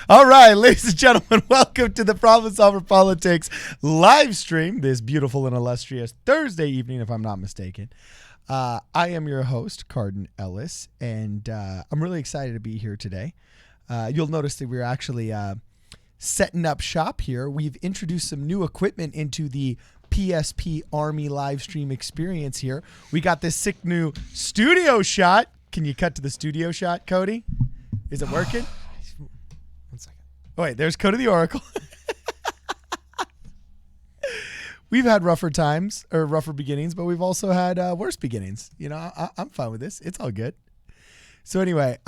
All right, ladies and gentlemen, welcome to the Problem Solver Politics live stream this beautiful and illustrious Thursday evening, if I'm not mistaken. I am your host, Cardin Ellis, and I'm really excited to be here today. You'll notice that we're actually setting up shop here. We've introduced some new equipment into the PSP Army live stream experience here. We got this sick new studio shot. Can you cut to the studio shot, Cody? Is it working? 1 second. Oh, wait, there's Cody the Oracle. We've had rougher times or rougher beginnings, but we've also had worse beginnings. You know, I'm fine with this. It's all good. So anyway,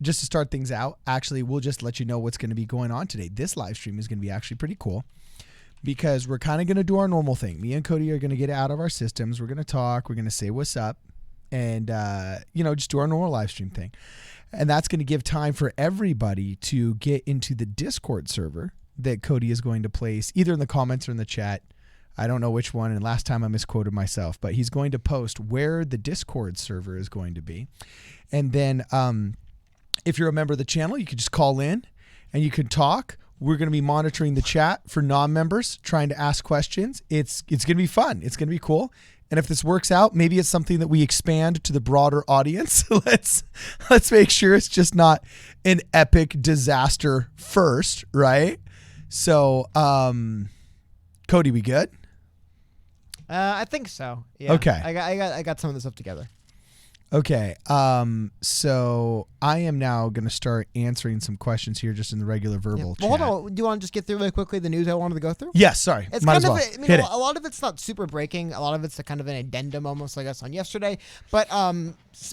just to start things out, actually, we'll just let you know what's going to be going on today. This live stream is going to be actually pretty cool because we're kind of going to do our normal thing. Me and Cody are going to get out of our systems. We're going to talk. We're going to say what's up and, just do our normal live stream thing. And that's going to give time for everybody to get into the Discord server that Cody is going to place either in the comments or in the chat. I don't know which one. And last time I misquoted myself, but he's going to post where the Discord server is going to be. And then if you're a member of the channel, you can just call in and you can talk. We're going to be monitoring the chat for non-members trying to ask questions. It's going to be fun. It's going to be cool. And if this works out, maybe it's something that we expand to the broader audience. Let's make sure it's just not an epic disaster first, right? So, Cody, we good? I think so. Yeah. Okay. I got some of this up together. Okay. So I am now going to start answering some questions here just in the regular verbal chat. Well, hold on. Do you want to just get through really quickly the news I wanted to go through? Yes, sorry. It's Might kind as of well. a lot of it's not super breaking. A lot of it's kind of an addendum almost like us on yesterday. But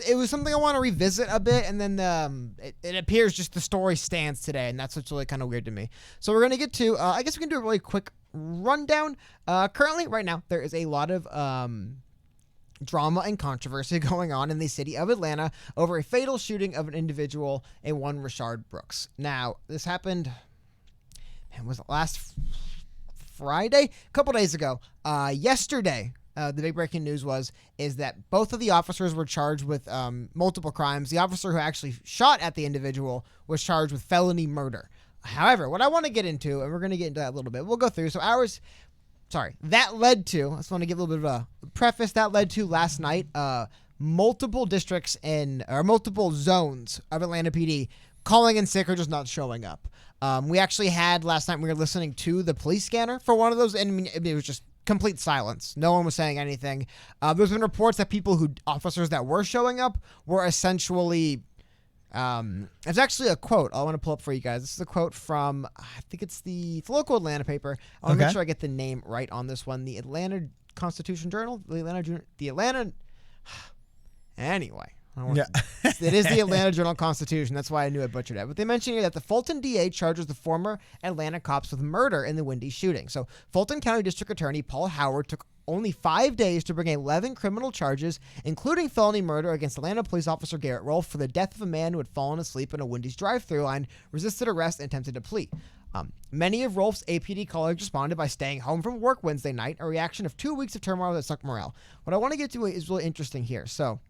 it was something I want to revisit a bit, and then it appears just the story stands today, and that's what's really kind of weird to me. So we're going to get to, I guess we can do a really quick rundown. Currently, right now, there is a lot of drama and controversy going on in the city of Atlanta over a fatal shooting of an individual, a one Rashard Brooks. Now, this happened, was it last Friday? A couple days ago. Yesterday, the big breaking news is that both of the officers were charged with multiple crimes. The officer who actually shot at the individual was charged with felony murder. However, what I want to get into, and we're going to get into that a little bit, we'll go through. So that led to, I just want to give a little bit of a preface, that led to last night, multiple districts or multiple zones of Atlanta PD calling in sick or just not showing up. We actually had last night, we were listening to the police scanner for one of those, and it was just complete silence. No one was saying anything. There's been reports that officers that were showing up were essentially, it's actually a quote I want to pull up for you guys. This is a quote from, I think it's the local Atlanta paper. I want to make sure I get the name right on this one. The Atlanta Constitution Journal? Anyway. It is the Atlanta Journal-Constitution. That's why I knew I butchered it. But they mentioned here that the Fulton DA charges the former Atlanta cops with murder in the Windy shooting. So Fulton County District Attorney Paul Howard took only 5 days to bring 11 criminal charges, including felony murder against Atlanta police officer Garrett Rolfe for the death of a man who had fallen asleep in a Wendy's drive-thru line, resisted arrest, and attempted to plea. Many of Rolfe's APD colleagues responded by staying home from work Wednesday night, a reaction of 2 weeks of turmoil that sucked morale. What I want to get to is really interesting here. So,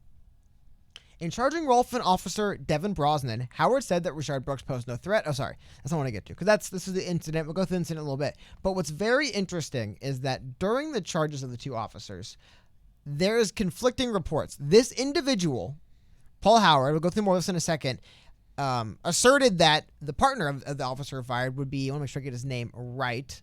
in charging Rolfe and Officer Devin Brosnan, Howard said that Rashard Brooks posed no threat. Oh, sorry. That's not what I want to get to, because this is the incident. We'll go through the incident in a little bit. But what's very interesting is that during the charges of the two officers, there is conflicting reports. This individual, Paul Howard, we'll go through more of this in a second, asserted that the partner of the officer fired would be, I want to make sure I get his name right,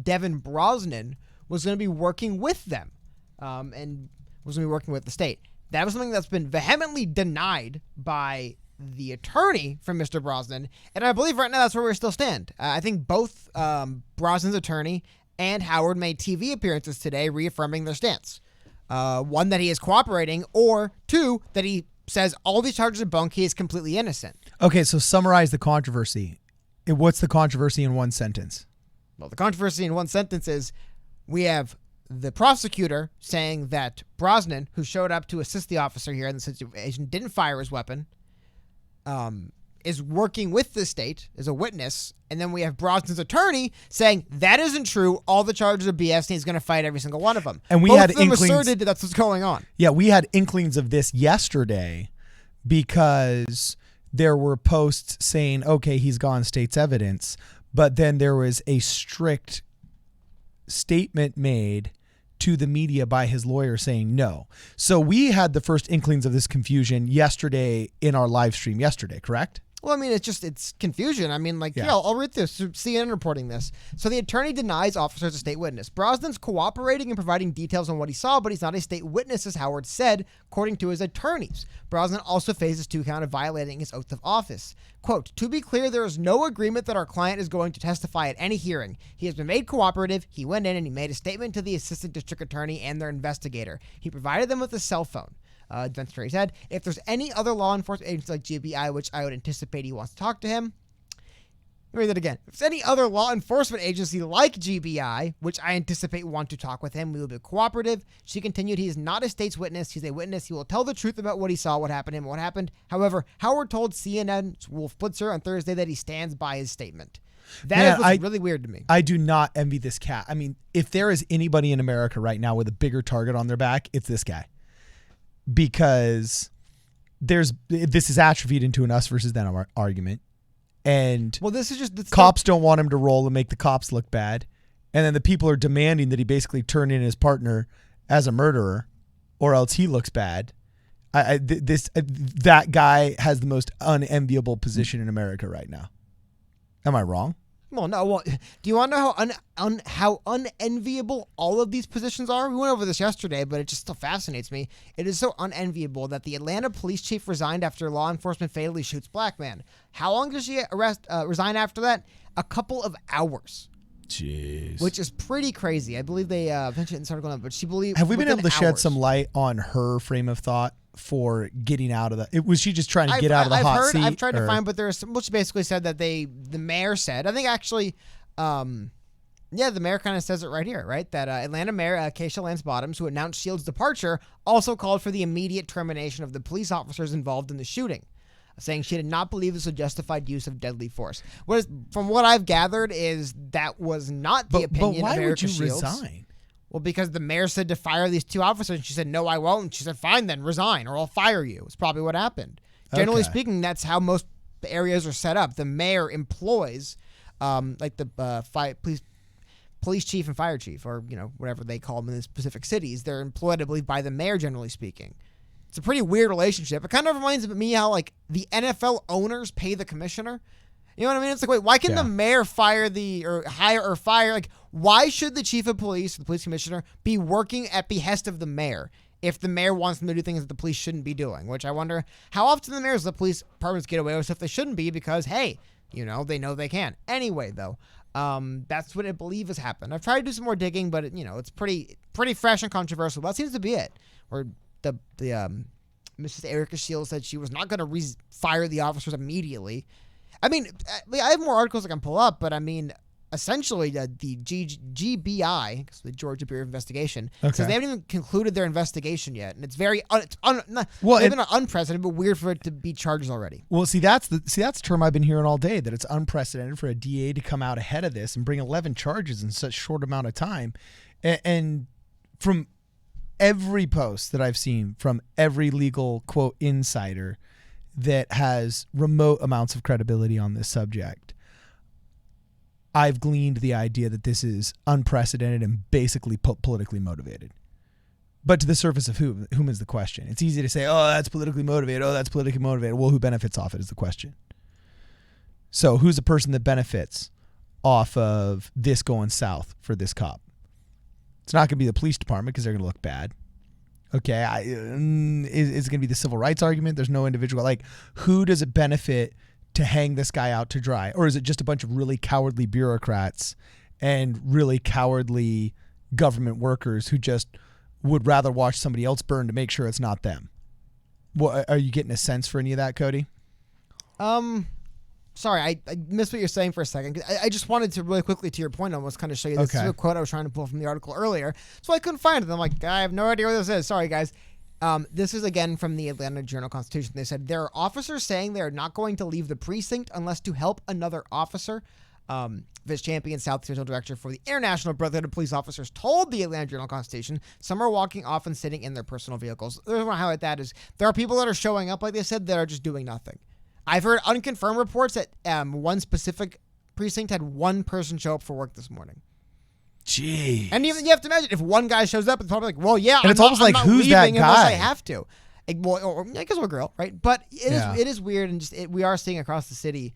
Devin Brosnan, was going to be working with them and was going to be working with the state. That was something that's been vehemently denied by the attorney from Mr. Brosnan, and I believe right now that's where we still stand. I think both Brosnan's attorney and Howard made TV appearances today reaffirming their stance. One, that he is cooperating, or two, that he says all these charges are bunk, he is completely innocent. Okay, so summarize the controversy. What's the controversy in one sentence? Well, the controversy in one sentence is we have the prosecutor saying that Brosnan, who showed up to assist the officer here in the situation, didn't fire his weapon, is working with the state as a witness. And then we have Brosnan's attorney saying that isn't true. All the charges are BS, and he's going to fight every single one of them. And Both of them asserted that's what's going on. Yeah, we had inklings of this yesterday because there were posts saying, okay, he's gone, state's evidence. But then there was a strict statement made to the media by his lawyer saying no. So we had the first inklings of this confusion yesterday in our live stream yesterday, correct? Well, I mean, it's confusion. I mean, I'll read this. CNN reporting this. So the attorney denies officers a state witness. Brosnan's cooperating and providing details on what he saw, but he's not a state witness, as Howard said, according to his attorneys. Brosnan also faces 2 counts of violating his oath of office. Quote, to be clear, there is no agreement that our client is going to testify at any hearing. He has been made cooperative. He went in and he made a statement to the assistant district attorney and their investigator. He provided them with a cell phone. Defense attorney said, if there's any other law enforcement agency like GBI, which I would anticipate he wants to talk to him. Let me read that again. If there's any other law enforcement agency like GBI, which I anticipate want to talk with him, we will be cooperative. She continued, he is not a state's witness. He's a witness. He will tell the truth about what he saw, what happened to him, what happened. However, Howard told CNN's Wolf Blitzer on Thursday that he stands by his statement. That is really weird to me. I do not envy this cat. I mean, if there is anybody in America right now with a bigger target on their back, it's this guy. Because this is atrophied into an us versus them argument. And this is just cops don't want him to roll and make the cops look bad. And then the people are demanding that he basically turn in his partner as a murderer or else he looks bad. That guy has the most unenviable position in America right now. Am I wrong? Well, no. Well, do you want to know how unenviable all of these positions are? We went over this yesterday, but it just still fascinates me. It is so unenviable that the Atlanta police chief resigned after law enforcement fatally shoots black man. How long does she resign after that? A couple of hours. Jeez. Which is pretty crazy. I believe they mentioned it in this article, but she believes. Have we been able to shed some light on her frame of thought for getting out of was she just trying to get out of the hot seat? I've tried to find, but there's which basically said that the mayor said, I think actually, the mayor kind of says it right here, right? That Atlanta Mayor Keisha Lance Bottoms, who announced Shields' departure, also called for the immediate termination of the police officers involved in the shooting, saying she did not believe this was justified use of deadly force. From what I've gathered is that was not the opinion of Erica Shields. But why would you resign? Well, because the mayor said to fire these 2 officers, and she said, no, I won't. And she said, fine, then resign, or I'll fire you. It's probably what happened. Generally speaking, that's how most areas are set up. The mayor employs, police chief and fire chief, or whatever they call them in the specific cities. They're employed, I believe, by the mayor, generally speaking. It's a pretty weird relationship. It kind of reminds me how the NFL owners pay the commissioner. You know what I mean? It's like, wait, why can the mayor hire or fire? Why should the chief of police, the police commissioner, be working at behest of the mayor if the mayor wants them to do things that the police shouldn't be doing? Which I wonder how often the mayors, the police departments get away with stuff they shouldn't be because, hey, they know they can. Anyway, though, that's what I believe has happened. I've tried to do some more digging, but it's pretty fresh and controversial. That seems to be it. Where the Mrs. Erica Shields said she was not going to fire the officers immediately. I mean, I have more articles I can pull up, but I mean, essentially the GBI, the Georgia Bureau of Investigation, says they haven't even concluded their investigation yet, and it's very maybe not unprecedented, but weird for it to be charges already. Well, that's the term I've been hearing all day, that it's unprecedented for a DA to come out ahead of this and bring 11 charges in such short amount of time, and from every post that I've seen from every legal quote insider that has remote amounts of credibility on this subject, I've gleaned the idea that this is unprecedented and basically politically motivated. But to the surface of whom is the question? It's easy to say, oh, that's politically motivated. Oh, that's politically motivated. Well, who benefits off it is the question. So who's the person that benefits off of this going south for this cop? It's not going to be the police department because they're going to look bad. Okay, is it going to be the civil rights argument? There's no individual. Who does it benefit to hang this guy out to dry? Or is it just a bunch of really cowardly bureaucrats and really cowardly government workers who just would rather watch somebody else burn to make sure it's not them? Well, are you getting a sense for any of that, Cody? Sorry, I missed what you're saying for a second. I just wanted to really quickly, to your point, almost kind of show you this quote I was trying to pull from the article earlier. So I couldn't find it. I'm like, I have no idea what this is. Sorry, guys. This is again from the Atlanta Journal-Constitution. They said there are officers saying they are not going to leave the precinct unless to help another officer. Vice Champion, South Central Director for the International Brotherhood of Police Officers, told the Atlanta Journal-Constitution some are walking off and sitting in their personal vehicles. The reason why I highlight that is there are people that are showing up, like they said, that are just doing nothing. I've heard unconfirmed reports that one specific precinct had one person show up for work this morning. Jeez. And even you have to imagine if one guy shows up, it's probably like, well, yeah, and it's almost like who's that guy? Unless I have to. Like, boy, or I guess we're a girl, right? But it is weird, and just we are seeing across the city,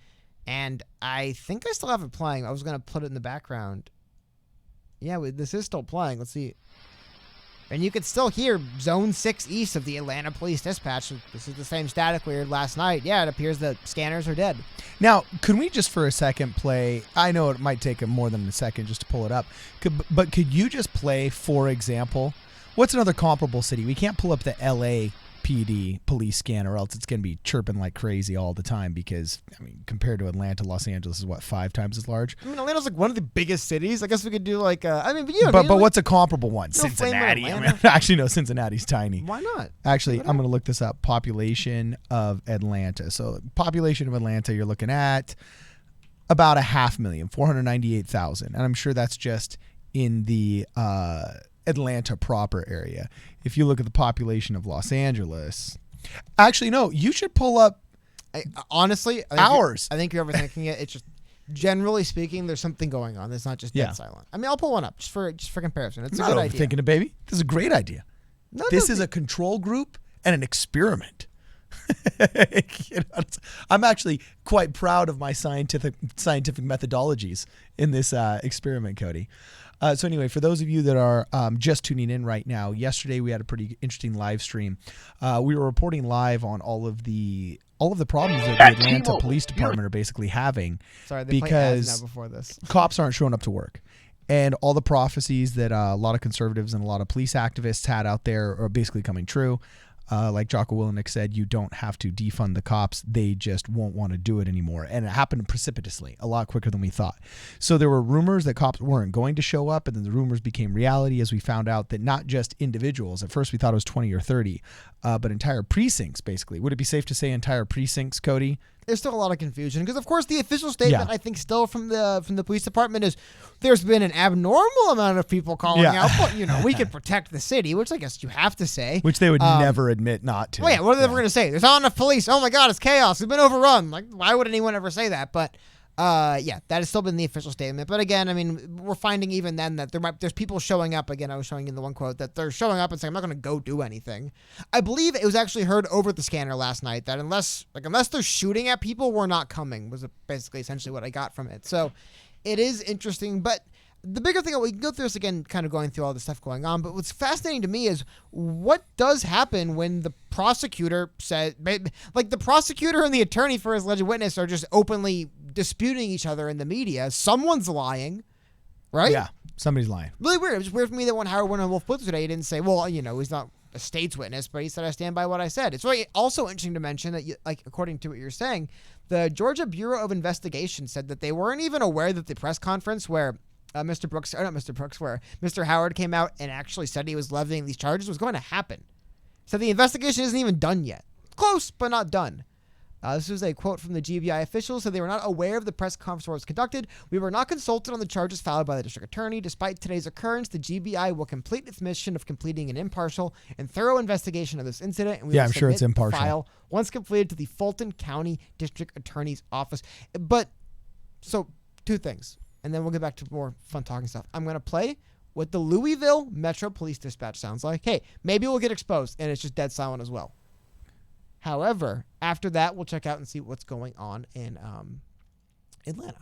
and I think I still have it playing. I was gonna put it in the background. Yeah, this is still playing. Let's see. And you can still hear Zone 6 east of the Atlanta Police Dispatch. This is the same static we heard last night. Yeah, it appears the scanners are dead. Now, could we just for a second play, I know it might take more than a second just to pull it up, but could you just play, for example, what's another comparable city? We can't pull up the LAPD police scanner, or else it's going to be chirping like crazy all the time because, I mean, compared to Atlanta, Los Angeles is what, 5 times as large? I mean, Atlanta's like one of the biggest cities. I guess we could do like, but what's a comparable one? Cincinnati. I mean, actually, no, Cincinnati's tiny. Why not? Actually, I'm going to look this up. Population of Atlanta. So population of Atlanta, you're looking at about 500,000, 498,000. And I'm sure that's just in the Atlanta proper area. If you look at the population of Los Angeles, actually, no, you should pull up. Honestly, ours. I think you're overthinking it. It's just, generally speaking, there's something going on. It's not just dead silent. I mean, I'll pull one up just for comparison. It's a good idea. Thinking it, baby. This is a great idea. This is a control group and an experiment. I'm actually quite proud of my scientific methodologies in this experiment, Cody. So anyway, for those of you that are just tuning in right now, yesterday we had a pretty interesting live stream. We were reporting live on all of the problems that the Atlanta Police Department are basically having. Sorry, they play ads now before this. Cops aren't showing up to work. And all the prophecies that a lot of conservatives and a lot of police activists had out there are basically coming true. Like Jocko Willenick said, you don't have to defund the cops. They just won't want to do it anymore. And it happened precipitously, a lot quicker than we thought. So there were rumors that cops weren't going to show up, and then the rumors became reality as we found out that not just individuals. At first we thought it was 20 or 30, but entire precincts, basically. Would it be safe to say entire precincts, Cody? There's still a lot of confusion because, of course, the official statement I think still from the police department is there's been an abnormal amount of people calling out, but we can protect the city, which I guess you have to say, which they would never admit not to. Well, yeah, what are they ever going to say? There's not enough police. Oh my God, it's chaos. We've been overrun. Like, why would anyone ever say that? But that has still been the official statement. But again, I mean, we're finding even then that there's people showing up. Again, I was showing you the one quote that they're showing up and saying, I'm not going to go do anything. I believe it was actually heard over the scanner last night that unless they're shooting at people, we're not coming, was basically essentially what I got from it. So it is interesting. But the bigger thing, we can go through this again, kind of going through all the stuff going on. But what's fascinating to me is what does happen when the prosecutor said, like the prosecutor and the attorney for his alleged witness are just openly disputing each other in the media. Someone's lying, right? Yeah, somebody's lying. Really weird. It was weird for me that when Howard Wolf put today, he didn't say, well, he's not a state's witness, but he said, I stand by what I said. It's really also interesting to mention that, according to what you're saying, the Georgia Bureau of Investigation said that they weren't even aware that the press conference where where Mr. Howard came out and actually said he was levying these charges was going to happen. So the investigation isn't even done yet. Close, but not done. This was a quote from the GBI officials. So they were not aware of the press conference where it was conducted. We were not consulted on the charges filed by the district attorney. Despite today's occurrence, the GBI will complete its mission of completing an impartial and thorough investigation of this incident. And we will I'm sure it's impartial. File once completed to the Fulton County District Attorney's Office. But so 2 things. And then we'll get back to more fun talking stuff. I'm going to play what the Louisville Metro Police Dispatch sounds like. Hey, maybe we'll get exposed, and it's just dead silent as well. However, after that, we'll check out and see what's going on in Atlanta.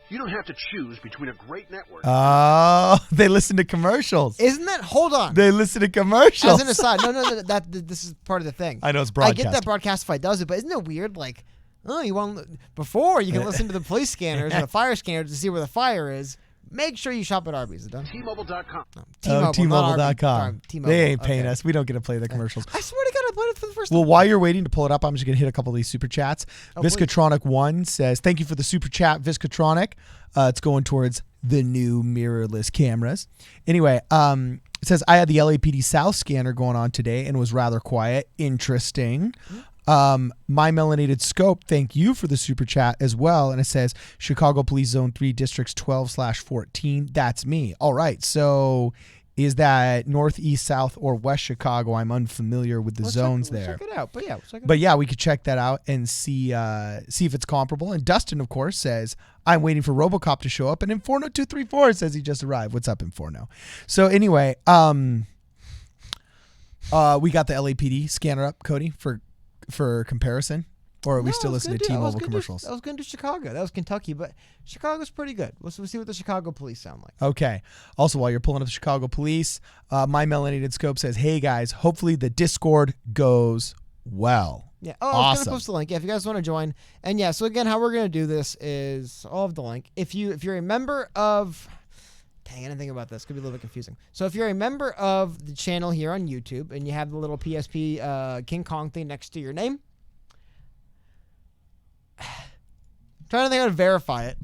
You don't have to choose between a great network. Oh, they listen to commercials. Isn't that? Hold on. They listen to commercials. As an aside, no, this is part of the thing. I know it's broadcast. I get that Broadcastify does it, but isn't it weird? Like, you want before you can listen to the police scanners or the fire scanners to see where the fire is. Make sure you shop at Arby's. Is it done? T-Mobile.com. No, T-Mobile.com. T-Mobile. They ain't paying us. We don't get to play the commercials. I swear to God, I played it for the first time. Well, while you're waiting to pull it up, I'm just going to hit a couple of these super chats. Viscatronic 1 says, thank you for the super chat, Viscatronic. It's going towards the new mirrorless cameras. Anyway, it says, I had the LAPD South scanner going on today and was rather quiet. Interesting. My Melanated Scope, thank you for the super chat as well. And it says Chicago Police Zone 3 Districts 12/14. That's me. All right. So Is that north, east, south, or west Chicago? I'm unfamiliar with the zones there. Check it out. But yeah, we could check that out and see if it's comparable. And Dustin, of course, says, I'm waiting for RoboCop to show up. And Inferno234 says he just arrived. What's up, Inferno? So anyway, we got the LAPD scanner up, Cody, for comparison. Or are we still listening to T-Mobile commercials? I was going to Chicago. That was Kentucky, but Chicago's pretty good. We'll see what the Chicago police sound like. Okay. Also, while you're pulling up the Chicago police, my melanated scope says, hey, guys, hopefully the Discord goes well. Yeah. Oh, awesome. I was going to post the link. Yeah, if you guys want to join. And yeah, so again, how we're going to do this is I'll have the link. If you're a member of... Dang, I didn't think about this. Could be a little bit confusing. So if you're a member of the channel here on YouTube and you have the little PSP King Kong thing next to your name, trying to think how to verify it.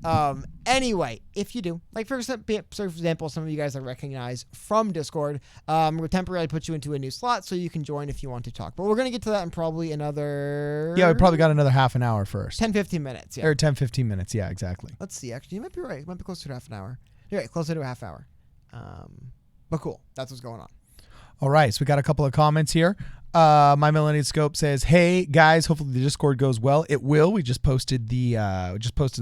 Anyway, if you do, like for example, some of you guys I recognize from Discord, we'll temporarily put you into a new slot so you can join if you want to talk. But we're going to get to that in probably another... Yeah, we probably got another half an hour first. 10-15 minutes, yeah. Or 10-15 minutes, yeah, exactly. Let's see, actually, you might be right. It might be closer to half an hour. You're right, closer to a half hour. But cool, that's what's going on. All right, so we got a couple of comments here. My Melanated Scope says, "Hey guys, hopefully the Discord goes well. It will. We just posted the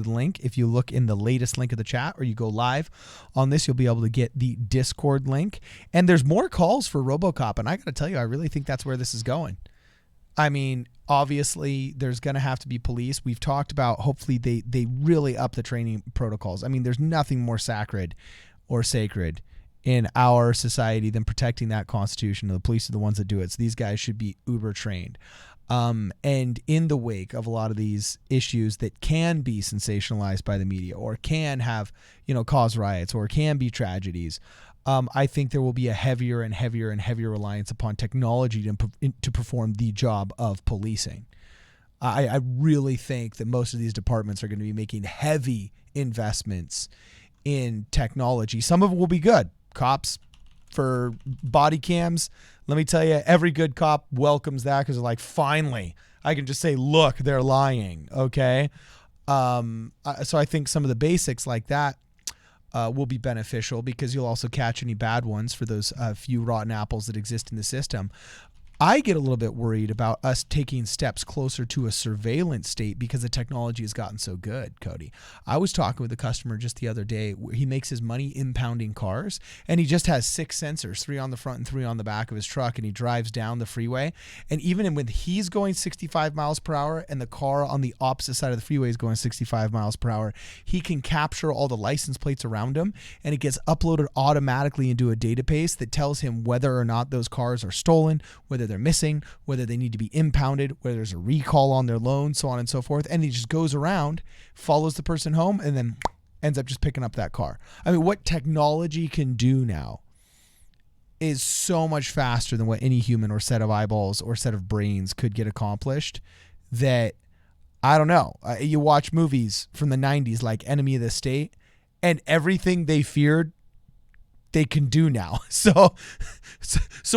link. If you look in the latest link of the chat, or you go live on this, you'll be able to get the Discord link. And there's more calls for RoboCop, and I got to tell you, I really think that's where this is going. I mean, obviously, there's going to have to be police. We've talked about hopefully they really up the training protocols. I mean, there's nothing more sacred or sacred in our society than protecting that Constitution. The police are the ones that do it. So these guys should be uber trained. And in the wake of a lot of these issues that can be sensationalized by the media or can have, cause riots or can be tragedies, I think there will be a heavier and heavier and heavier reliance upon technology to perform the job of policing. I really think that most of these departments are going to be making heavy investments in technology. Some of it will be good. Cops for body cams, let me tell you, every good cop welcomes that because they're like, finally, I can just say, look, they're lying, okay? So I think some of the basics like that will be beneficial because you'll also catch any bad ones for those few rotten apples that exist in the system. I get a little bit worried about us taking steps closer to a surveillance state because the technology has gotten so good, Cody. I was talking with a customer just the other day. He makes his money impounding cars, and he just has 6 sensors, 3 on the front and 3 on the back of his truck, and he drives down the freeway. And even when he's going 65 miles per hour and the car on the opposite side of the freeway is going 65 miles per hour, he can capture all the license plates around him, and it gets uploaded automatically into a database that tells him whether or not those cars are stolen, whether they're missing, whether they need to be impounded, whether there's a recall on their loan, so on and so forth. And he just goes around, follows the person home, and then ends up just picking up that car. I mean, what technology can do now is so much faster than what any human or set of eyeballs or set of brains could get accomplished that, I don't know. You watch movies from the 90s like Enemy of the State, and everything they feared they can do now. So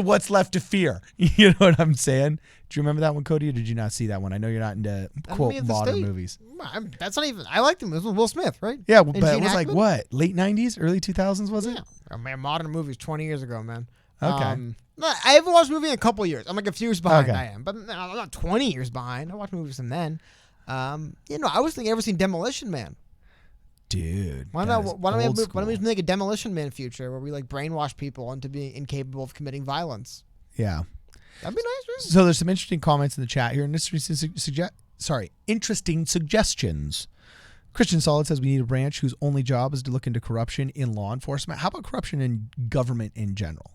what's left to fear? You know what I'm saying? Do you remember that one, Cody, or did you not see that one? I know you're not into quote modern movies. That's not even. I liked him. It was Will Smith, right? Yeah, but it was like what, late 90s, early 2000s, was it? Yeah. Oh, man, modern movies 20 years ago, man. Okay. I haven't watched a movie in a couple years. I'm like a few years behind. Okay. I am, but I'm not 20 years behind. I watched movies from then. I was thinking, ever seen Demolition Man? Dude, why don't we make a Demolition Man future where we like brainwash people into being incapable of committing violence? Yeah, that'd be nice. Right? So there's some interesting comments in the chat here, and interesting suggestions. Christian Solid says we need a branch whose only job is to look into corruption in law enforcement. How about corruption in government in general?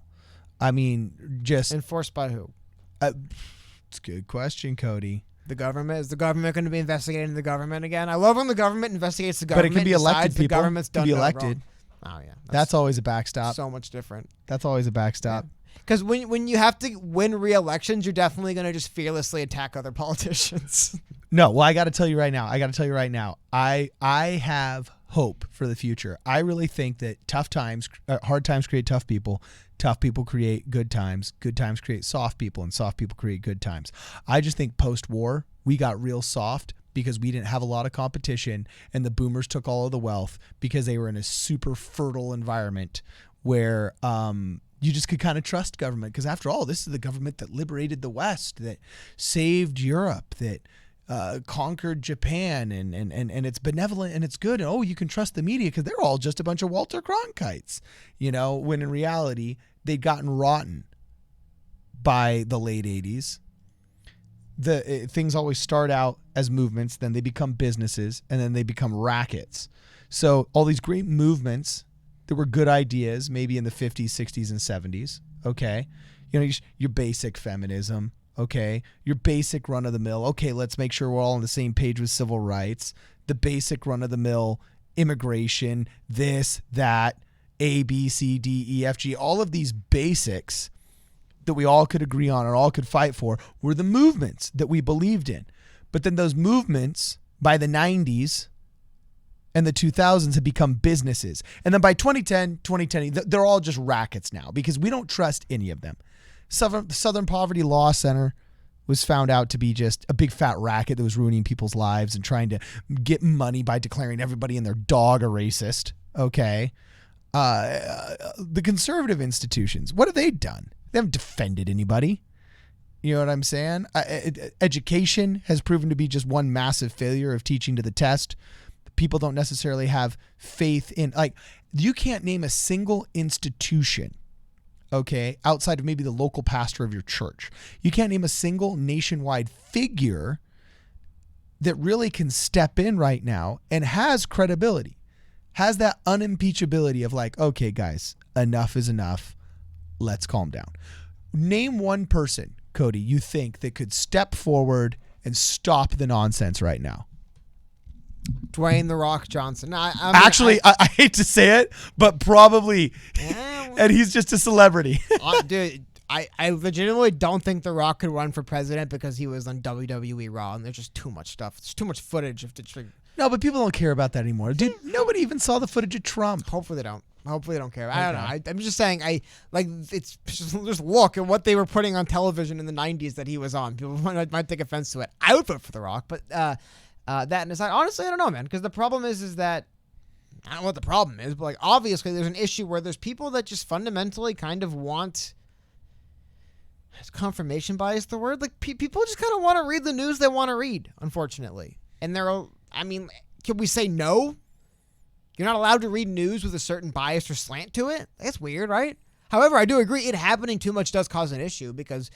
I mean, just enforced by who? It's a good question, Cody. The government? Is the government going to be investigating the government again? I love when the government investigates the government. But it can be elected people. The government's done be no elected. Wrong. Oh, yeah. That's always a backstop. So much different. That's always a backstop. Because when you have to win re-elections, you're definitely going to just fearlessly attack other politicians. No, well, I got to tell you right now. I have hope for the future. I really think that hard times create tough people. Tough people create good times create soft people, and soft people create good times. I just think post-war, we got real soft because we didn't have a lot of competition, and the boomers took all of the wealth because they were in a super fertile environment where You just could kind of trust government because after all, this is the government that liberated the West, that saved Europe, that conquered Japan, and it's benevolent and it's good. And oh, you can trust the media because they're all just a bunch of Walter Cronkites, when in reality they'd gotten rotten by the late 80s. Things always start out as movements, then they become businesses, and then they become rackets. So all these great movements that were good ideas, maybe in the 50s, 60s, and 70s, okay? Your basic feminism, okay? Your basic run-of-the-mill, okay, let's make sure we're all on the same page with civil rights. The basic run-of-the-mill immigration, this, that, A, B, C, D, E, F, G, all of these basics that we all could agree on or all could fight for were the movements that we believed in. But then those movements by the 90s and the 2000s have become businesses. And then by 2010, they're all just rackets now because we don't trust any of them. Southern Poverty Law Center was found out to be just a big fat racket that was ruining people's lives and trying to get money by declaring everybody and their dog a racist. Okay. The conservative institutions, what have they done? They haven't defended anybody. You know what I'm saying? Education has proven to be just one massive failure of teaching to the test. People don't necessarily have faith in, you can't name a single institution, okay, outside of maybe the local pastor of your church. You can't name a single nationwide figure that really can step in right now and has credibility, has that unimpeachability of okay, guys, enough is enough. Let's calm down. Name one person, Cody, you think that could step forward and stop the nonsense right now. Dwayne "The Rock" Johnson. I hate to say it, but probably, and he's just a celebrity. Dude, I legitimately don't think The Rock could run for president because he was on WWE Raw, and there's just too much stuff. There's too much footage of the. No, but people don't care about that anymore. Dude, nobody even saw the footage of Trump. Hopefully they don't. Hopefully they don't care. I don't know. I'm just saying. It's just look at what they were putting on television in the 90s that he was on. People might take offense to it. I would vote for The Rock, but that and aside, honestly, I don't know, man. Because the problem is that I don't know what the problem is, but obviously there's an issue where there's people that just fundamentally kind of want. Is confirmation bias the word? People just kind of want to read the news they want to read, unfortunately. And can we say no? You're not allowed to read news with a certain bias or slant to it? That's weird, right? However, I do agree it happening too much does cause an issue because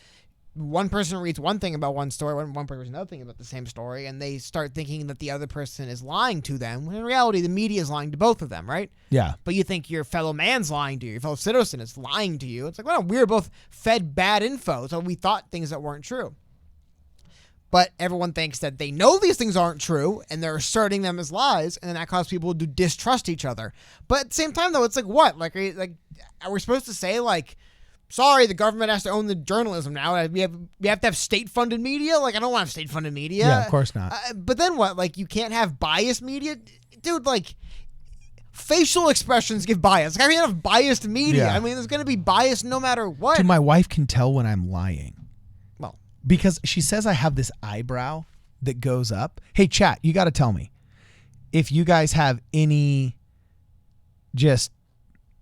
one person reads one thing about one story, one person reads another thing about the same story, and they start thinking that the other person is lying to them, when in reality, the media is lying to both of them, right? Yeah. But you think your fellow man's lying to you, your fellow citizen is lying to you. It's well, we were both fed bad info, so we thought things that weren't true. But everyone thinks that they know these things aren't true, and they're asserting them as lies, and then that causes people to distrust each other. But at the same time, though, it's what? Are we supposed to say, sorry, the government has to own the journalism now? We have to have state-funded media? I don't want to have state-funded media. Yeah, of course not. But then what? You can't have biased media? Dude, facial expressions give bias. I can't have biased media. Yeah. There's going to be bias no matter what. Dude, my wife can tell when I'm lying. Well, because she says I have this eyebrow that goes up. Hey, chat, you got to tell me if you guys have any just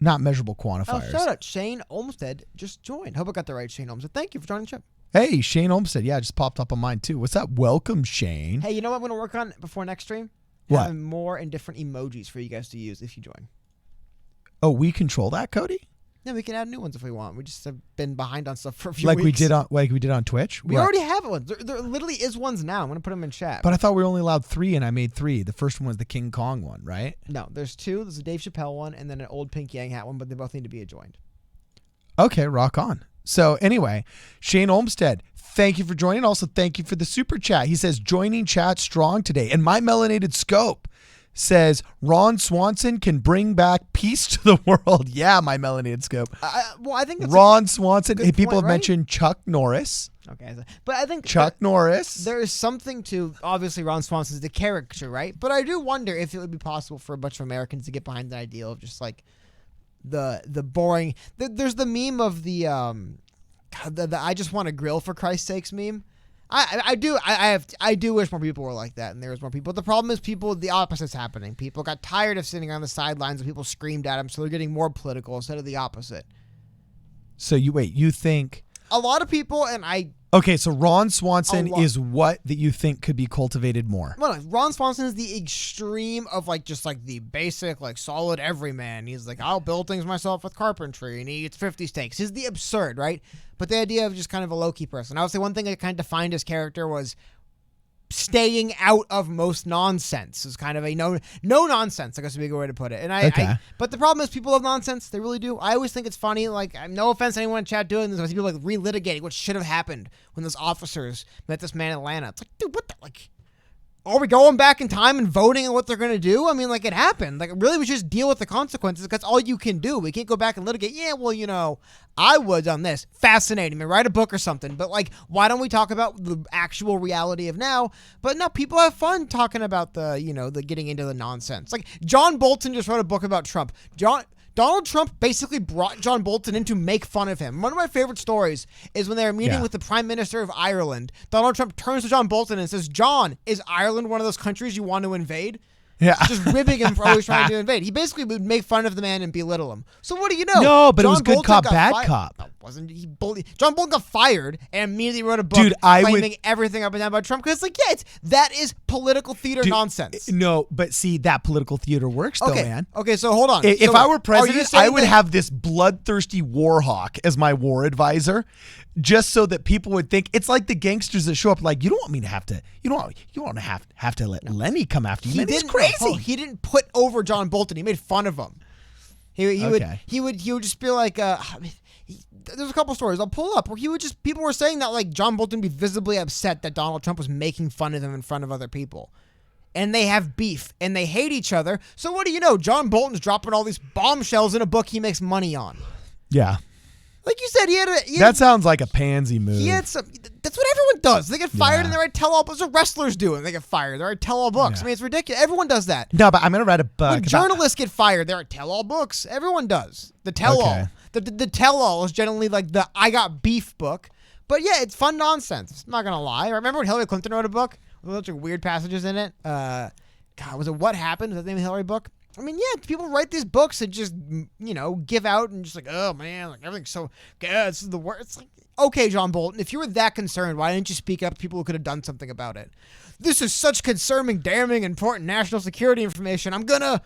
not measurable quantifiers. Oh, shout out. Shane Olmstead just joined. Hope I got the right Shane Olmstead. Thank you for joining the show. Hey, Shane Olmstead. Yeah, just popped up on mine too. What's up? Welcome, Shane. Hey, you know what I'm going to work on before next stream? What? Having more and different emojis for you guys to use if you join. Oh, we control that, Cody? Yeah, we can add new ones if we want. We just have been behind on stuff for a few like weeks. we did on Twitch? We already have ones. There literally is ones now. I'm going to put them in chat. But I thought we were only allowed 3, and I made 3. The first one was the King Kong one, right? No, there's 2. There's a Dave Chappelle one and then an old Pink Yang Hat one, but they both need to be adjoined. Okay, rock on. So anyway, Shane Olmstead, thank you for joining. Also, thank you for the super chat. He says, joining chat strong today. And my melanated scope says Ron Swanson can bring back peace to the world. Yeah, my melanated scope. I think that's Ron Swanson. Hey, people point, have mentioned Chuck Norris. Okay, but I think Chuck Norris. There is something to obviously Ron Swanson's the character, right? But I do wonder if it would be possible for a bunch of Americans to get behind the ideal of just the boring. There's the meme of the I just want to grill for Christ's sakes meme. I do wish more people were like that, and there was more people. The problem is the opposite's happening. People got tired of sitting on the sidelines and people screamed at them, so they're getting more political instead of the opposite. So you think A lot of people, and I... Okay, so Ron Swanson is what that you think could be cultivated more? Well, Ron Swanson is the extreme of just the basic, solid everyman. He's like, I'll build things myself with carpentry, and he eats 50 steaks. He's the absurd, right? But the idea of just kind of a low-key person. I would say one thing that kind of defined his character was staying out of most nonsense. Is kind of a no nonsense, I guess would be a good way to put it. And but the problem is people love nonsense. They really do. I always think it's funny. No offense to anyone in chat doing this, but people relitigating what should have happened when those officers met this man in Atlanta. It's dude, what the are we going back in time and voting on what they're going to do? I mean, it happened. Really, we should just deal with the consequences. That's all you can do. We can't go back and litigate. Yeah, well, I would have done this. Fascinating. Write a book or something. But, why don't we talk about the actual reality of now? But, no, people have fun talking about the getting into the nonsense. John Bolton just wrote a book about Trump. Donald Trump basically brought John Bolton in to make fun of him. One of my favorite stories is when they were meeting with the Prime Minister of Ireland. Donald Trump turns to John Bolton and says, John, is Ireland one of those countries you want to invade? Yeah. Just ribbing him for always trying to invade. He basically would make fun of the man and belittle him. So what do you know? No, but John it was good Bolton cop, got bad cop. No, wasn't he? John Bolton got fired and immediately wrote a book claiming everything up and down about Trump. Because that is political theater nonsense. No, but see, that political theater works though, man. Okay, so hold on. If I were president, I would have this bloodthirsty war hawk as my war advisor, just so that people would think it's like the gangsters that show up. You don't want me to have to. You don't have to let Lenny come after you. He's crazy. He didn't put over John Bolton. He made fun of him. He would just be like. There's a couple stories I'll pull up where people were saying that John Bolton would be visibly upset that Donald Trump was making fun of him in front of other people. And they have beef and they hate each other. So what do you know? John Bolton's dropping all these bombshells in a book he makes money on. Yeah. Like you said, that sounds like a pansy move. That's what everyone does. They get fired and they write tell-all books. That's what wrestlers do, and they get fired. They write tell-all books. Yeah. It's ridiculous. Everyone does that. No, but I'm going to write a book. When journalists get fired, they write tell-all books. Everyone does. The tell-all. Okay. The tell-all is generally the I got beef book. But yeah, it's fun nonsense. I'm not going to lie. Remember when Hillary Clinton wrote a book with a bunch of weird passages in it? Was it What Happened? Was that the name of the Hillary book? I mean, yeah, people write these books and just, give out and just oh, man, everything's so good. This is the worst. It's okay, John Bolton, if you were that concerned, why didn't you speak up to people who could have done something about it? This is such concerning, damning, important national security information. I'm going to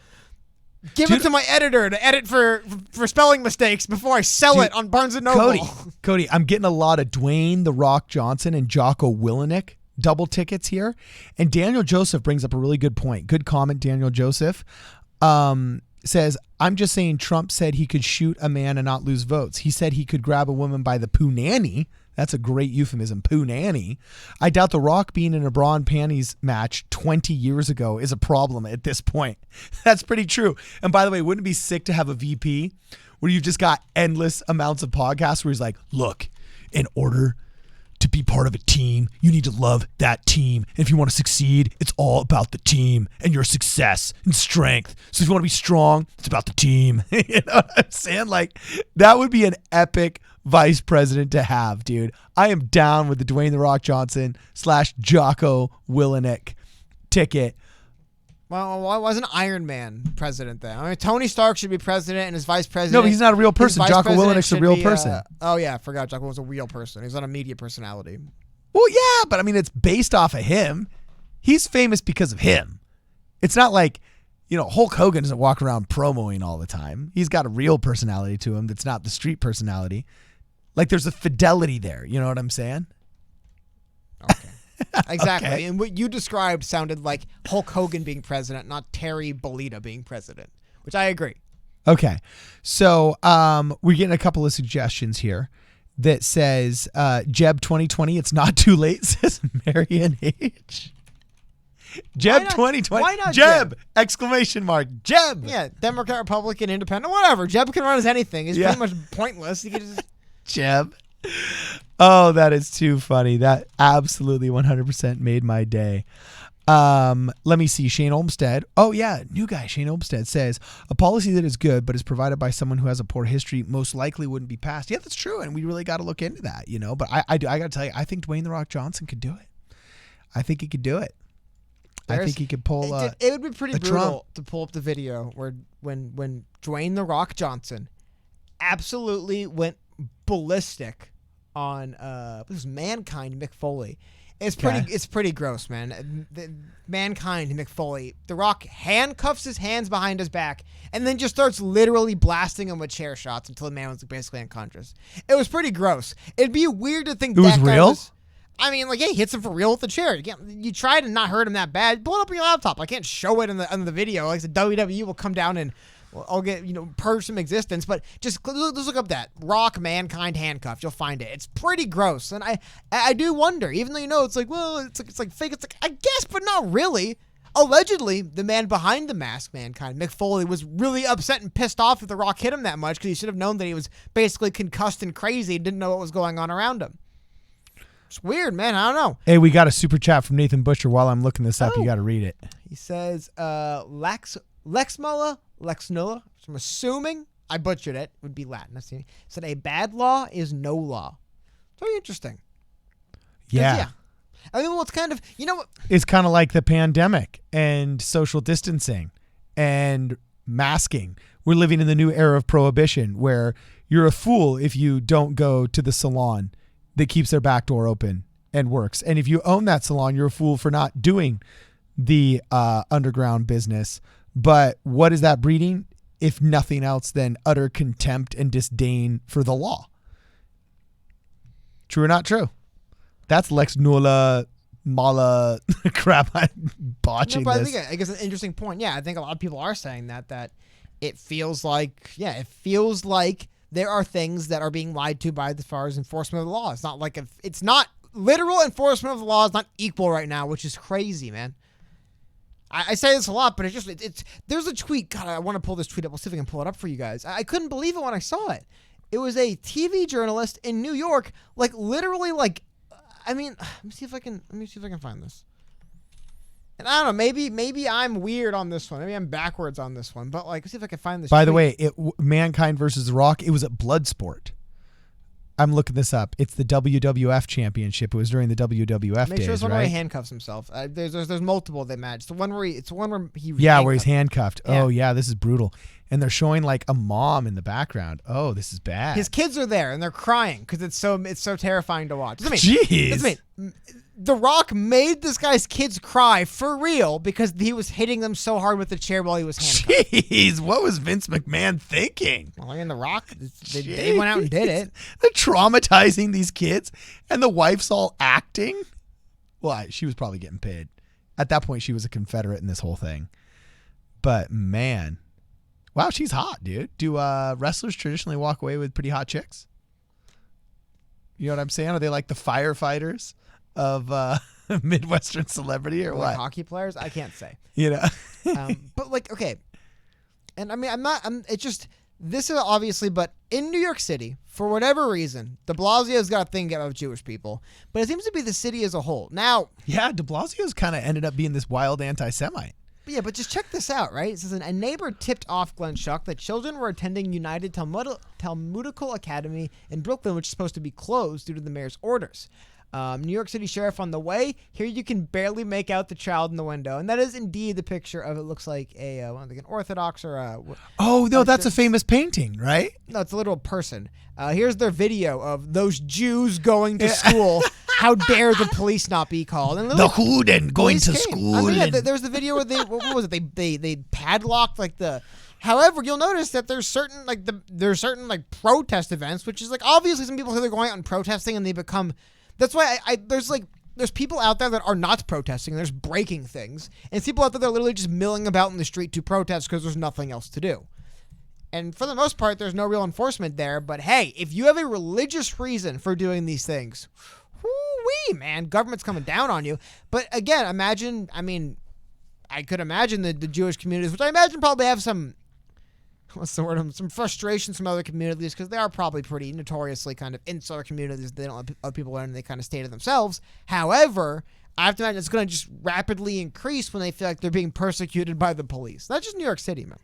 give it to my editor to edit for spelling mistakes before I sell it on Barnes & Noble. Cody, I'm getting a lot of Dwayne "The Rock" Johnson and Jocko Willenick double tickets here. And Daniel Joseph brings up a really good point. Good comment, Daniel Joseph. Says, I'm just saying Trump said he could shoot a man and not lose votes. He said he could grab a woman by the punani. That's a great euphemism, punani. I doubt The Rock being in a bra and panties match 20 years ago is a problem at this point. That's pretty true. And by the way, wouldn't it be sick to have a VP where you've just got endless amounts of podcasts where he's like, look, in order to be part of a team, you need to love that team. And if you want to succeed, it's all about the team and your success and strength. So if you want to be strong, it's about the team. You know what I'm saying? That would be an epic vice president to have, dude. I am down with the Dwayne "The Rock" Johnson / Jocko Willenick ticket. Well, why wasn't Iron Man president then? I mean, Tony Stark should be president and his vice president. No, but he's not a real person. Jocko Willenick's a real person. Oh, yeah, I forgot Jocko was a real person. He's not a media personality. Well, yeah, but I mean, it's based off of him. He's famous because of him. It's not like, Hulk Hogan doesn't walk around promoing all the time. He's got a real personality to him that's not the street personality. There's a fidelity there. You know what I'm saying? Okay. Exactly. Okay. And what you described sounded like Hulk Hogan being president, not Terry Bollea being president, which I agree. Okay. So we're getting a couple of suggestions here that says, Jeb 2020, it's not too late, says Marion H. Jeb 2020. Why not Jeb! Exclamation mark. Jeb! Yeah, Democrat, Republican, Independent, whatever. Jeb can run as anything. He's pretty much pointless. He can just... Jeb. Oh, that is too funny. That absolutely 100% made my day. Let me see. Shane Olmstead. Oh, yeah. New guy. Shane Olmstead says, a policy that is good but is provided by someone who has a poor history most likely wouldn't be passed. Yeah, that's true. And we really got to look into that, But I got to tell you, I think Dwayne "The Rock" Johnson could do it. I think he could do it. I think he could pull it would be pretty brutal to pull up the video where when Dwayne "The Rock" Johnson absolutely went ballistic on this is Mankind Mick Foley. It's pretty gross, man. Mankind Mick Foley. The Rock handcuffs his hands behind his back and then just starts literally blasting him with chair shots until the man was basically unconscious. It was pretty gross. It'd be weird to think it was real. I mean, like, yeah, he hits him for real with the chair. You try to not hurt him that bad. Pull it up on your laptop. I can't show it on the video. Like the WWE will come down and I'll get purge some existence. But just look up that Rock Mankind handcuffed. You'll find it. It's pretty gross. And I do wonder, even though it's like, well, it's like fake. It's like, I guess, but not really. Allegedly, the man behind the mask, Mankind, Mick Foley, was really upset and pissed off if The Rock hit him that much because he should have known that he was basically concussed and crazy and didn't know what was going on around him. It's weird, man. I don't know. Hey, we got a super chat from Nathan Butcher. While I'm looking this up, you got to read it. He says, Lexnola, I'm assuming I butchered it, would be Latin. Said a bad law is no law. Very interesting. Yeah. I mean, well, it's kind of, it's kind of like the pandemic and social distancing and masking. We're living in the new era of prohibition where you're a fool if you don't go to the salon that keeps their back door open and works. And if you own that salon, you're a fool for not doing the underground business. But what is that breeding? If nothing else than utter contempt and disdain for the law. True or not true? That's Lex Nola Mala crap. I'm botching this. I guess an interesting point. Yeah, I think a lot of people are saying that it feels like, there are things that are being lied to by as far as enforcement of the law. It's not like it's not literal enforcement of the law is not equal right now, which is crazy, man. I say this a lot, but it's there's a tweet. God, I want to pull this tweet up. We'll see if I can pull it up for you guys. I couldn't believe it when I saw it. It was a TV journalist in New York, let me see if I can find this. And I don't know, maybe I'm weird on this one. Maybe I'm backwards on this one. But let's see if I can find this. By the way, Mankind versus The Rock, it was at Bloodsport. I'm looking this up. It's the WWF Championship. It was during the WWF Make days, sure it's one right? where he handcuffs himself. There's multiple they match. It's the one where he where he's handcuffed. Yeah. Oh yeah, this is brutal. And they're showing like a mom in the background. Oh, this is bad. His kids are there and they're crying because it's so terrifying to watch. Jeez. The Rock made this guy's kids cry for real because he was hitting them so hard with the chair while he was handcuffed. Jeez, what was Vince McMahon thinking? Well, The Rock, they went out and did it. They're traumatizing these kids, and the wife's all acting. Well, she was probably getting paid. At that point, she was a Confederate in this whole thing. But man, wow, she's hot, dude. Do wrestlers traditionally walk away with pretty hot chicks? You know what I'm saying? Are they like the firefighters of Midwestern celebrity or what? Hockey players? I can't say. But okay. And I mean, this is obviously, but in New York City, for whatever reason, de Blasio's got a thing about Jewish people, but it seems to be the city as a whole. Now, yeah, de Blasio's kind of ended up being this wild anti-Semite. Yeah, but just check this out, right? It says a neighbor tipped off Glenn Schuck that children were attending United Talmudical Academy in Brooklyn, which is supposed to be closed due to the mayor's orders. New York City Sheriff on the way. Here you can barely make out the child in the window. And that is indeed the picture of it looks like an Orthodox or a... Oh, no, that's a famous painting, right? No, it's a literal person. Here's their video of those Jews going to school. How dare the police not be called? And the Juden going to school. I mean, there's the video where they padlocked the... However, you'll notice that there's certain protest events, which is obviously some people who are going out and protesting and they become... That's why there's people out there that are not protesting. There's breaking things. And there's people out there that are literally just milling about in the street to protest because there's nothing else to do. And for the most part, there's no real enforcement there. But hey, if you have a religious reason for doing these things, whoo-wee, man, government's coming down on you. But again, I could imagine the Jewish communities, which I imagine probably have some frustrations from other communities because they are probably pretty notoriously kind of insular communities. They don't let other people learn and they kind of stay to themselves. However, I have to imagine it's going to just rapidly increase when they feel like they're being persecuted by the police. That's just New York City, man.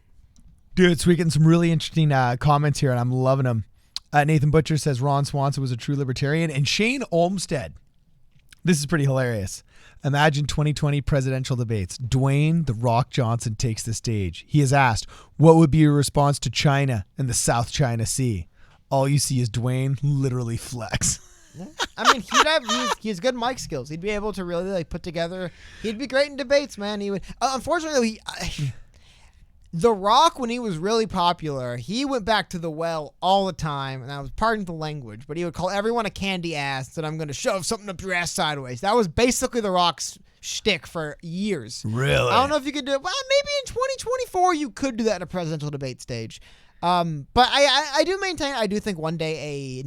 Dude, so we're getting some really interesting comments here and I'm loving them. Nathan Butcher says Ron Swanson was a true libertarian and Shane Olmstead. This is pretty hilarious. Imagine 2020 presidential debates. Dwayne "The Rock" Johnson takes the stage. He is asked, what would be your response to China and the South China Sea? all you see is Dwayne literally flex. I mean, he has good mic skills. He'd be able to really like put together. He'd be great in debates, man. He would. Unfortunately, The Rock, when he was really popular, he went back to the well all the time, and I was pardon the language, but he would call everyone a candy ass, that I'm going to shove something up your ass sideways. That was basically The Rock's shtick for years. Really? I don't know if you could do it. Well, maybe in 2024 you could do that in a presidential debate stage. But I do maintain, I do think one day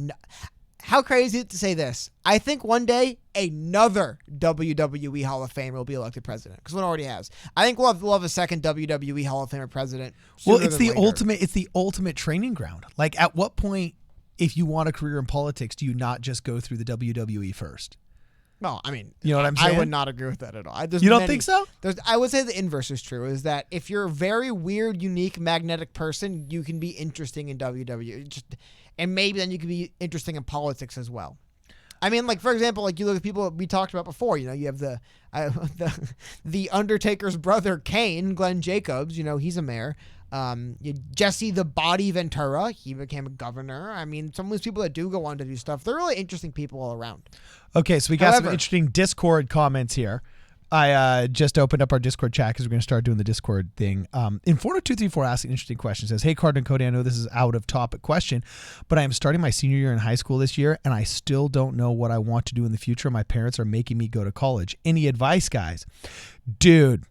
how crazy is it to say this? I think one day another WWE Hall of Famer will be elected president, because one already has. I think we'll have a second WWE Hall of Famer president. Well, it's the ultimate training ground. Like, at what point, if you want a career in politics, do you not just go through the WWE first? No, I mean, you know what I'm saying? I would not agree with that at all. You don't think so? I would say the inverse is true, is that if you're a very weird, unique, magnetic person, you can be interesting in WWE. And maybe then you could be interesting in politics as well. I mean, like, for example, like you look at people we talked about before, you know, you have the Undertaker's brother, Kane, Glenn Jacobs, you know, he's a mayor. Jesse the Body Ventura, he became a governor. I mean, some of these people that do go on to do stuff, they're really interesting people all around. Okay, so we got some interesting Discord comments here. I just opened up our Discord chat because we're going to start doing the Discord thing. Informer234 asked an interesting question. Says, hey, Cardin and Cody, I know this is out of topic question, but I am starting my senior year in high school this year, and I still don't know what I want to do in the future. My parents are making me go to college. Any advice, guys? Dude,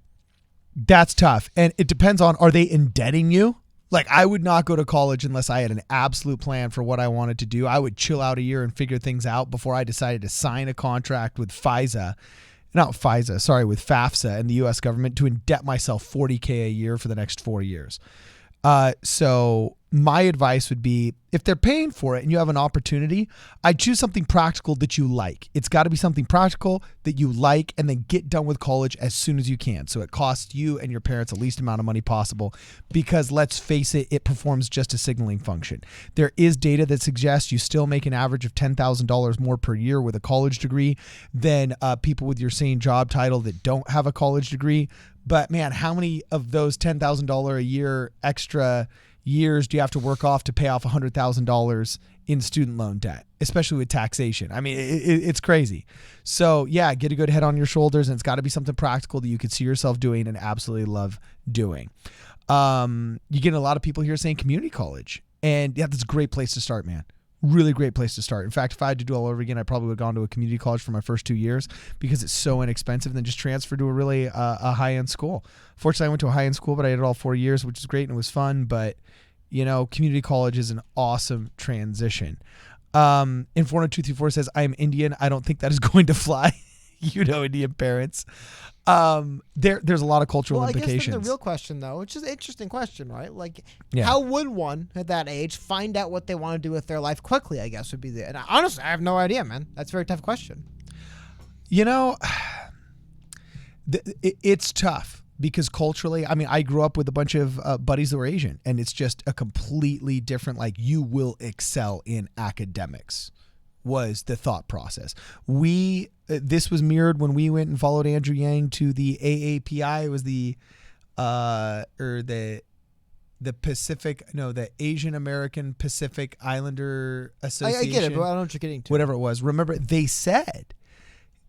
that's tough. And it depends on, are they indebting you? Like, I would not go to college unless I had an absolute plan for what I wanted to do. I would chill out a year and figure things out before I decided to sign a contract with with FAFSA and the U.S. government to indebt myself $40K a year for the next 4 years. So my advice would be, if they're paying for it and you have an opportunity, I'd choose something practical that you like. It's got to be something practical that you like, and then get done with college as soon as you can. So it costs you and your parents the least amount of money possible, because let's face it, it performs just a signaling function. There is data that suggests you still make an average of $10,000 more per year with a college degree than people with your same job title that don't have a college degree. But man, how many of those $10,000 a year extra years do you have to work off to pay off $100,000 in student loan debt, especially with taxation? I mean, it's crazy. So yeah, get a good head on your shoulders, and it's got to be something practical that you could see yourself doing and absolutely love doing. You get a lot of people here saying community college, and yeah, that's a great place to start, man. Really great place to start. In fact, if I had to do all over again, I probably would have gone to a community college for my first 2 years, because it's so inexpensive, and then just transfer to a really a high-end school. Fortunately, I went to a high-end school, but I did it all 4 years, which is great, and it was fun. But, you know, community college is an awesome transition. Informer234 says, I am Indian. I don't think that is going to fly. You know, Indian parents. There's a lot of cultural implications. I guess the real question, though, which is an interesting question, right? Like, how would one at that age find out what they want to do with their life quickly, I guess, would be and honestly, I have no idea, man. That's a very tough question. You know, it's tough, because culturally, I mean, I grew up with a bunch of buddies that were Asian, and it's just a completely different, like, you will excel in academics was the thought process. This was mirrored when we went and followed Andrew Yang to the AAPI. It was the Asian American Pacific Islander Association. I get it, but I don't know what you're getting to. Whatever it was. Remember, they said,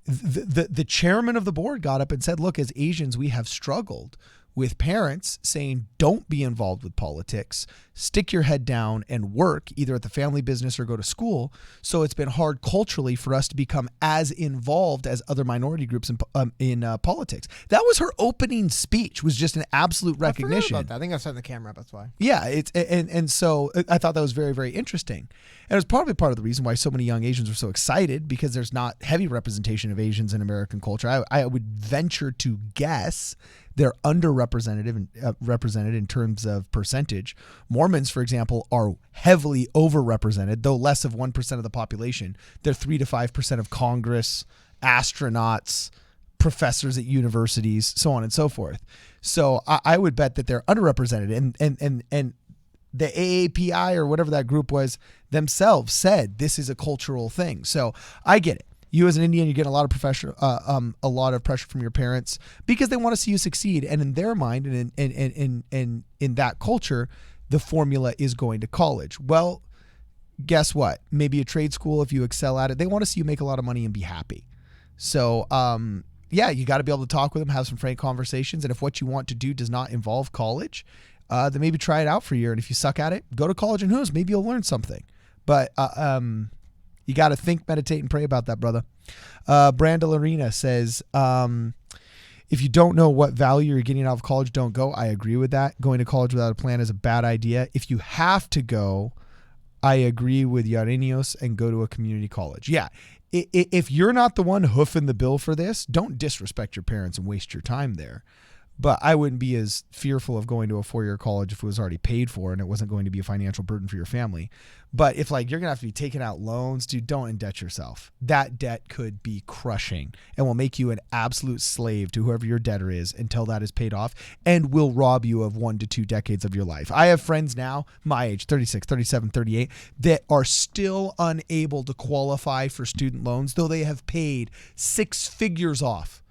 the chairman of the board got up and said, look, as Asians, we have struggled with parents saying, don't be involved with politics, stick your head down and work either at the family business or go to school. So it's been hard culturally for us to become as involved as other minority groups in politics. That was her opening speech, was just an absolute recognition. I forgot about that. I think I've set the camera up, that's why. Yeah, and so I thought that was very, very interesting. And it was probably part of the reason why so many young Asians were so excited, because there's not heavy representation of Asians in American culture. I would venture to guess they're represented in terms of percentage. Mormons, for example, are heavily overrepresented, though less of 1% of the population. They're 3 to 5% of Congress, astronauts, professors at universities, so on and so forth. So I would bet that they're underrepresented, and the AAPI or whatever that group was themselves said this is a cultural thing. So I get it. You as an Indian, you're getting a lot of pressure from your parents, because they want to see you succeed. And in their mind, and in that culture, the formula is going to college. Well, guess what? Maybe a trade school, if you excel at it, they want to see you make a lot of money and be happy. So, yeah, you got to be able to talk with them, have some frank conversations. And if what you want to do does not involve college, then maybe try it out for a year. And if you suck at it, go to college and who knows, maybe you'll learn something. But you got to think, meditate, and pray about that, brother. Branda Lorena says, if you don't know what value you're getting out of college, don't go. I agree with that. Going to college without a plan is a bad idea. If you have to go, I agree with Yarenios and go to a community college. Yeah. If you're not the one hoofing the bill for this, don't disrespect your parents and waste your time there. But I wouldn't be as fearful of going to a 4-year college if it was already paid for and it wasn't going to be a financial burden for your family. But if like you're going to have to be taking out loans, dude, don't indebt yourself. That debt could be crushing and will make you an absolute slave to whoever your debtor is until that is paid off and will rob you of 1 to 2 decades of your life. I have friends now, my age, 36, 37, 38, that are still unable to qualify for student loans, though they have paid 6 figures off.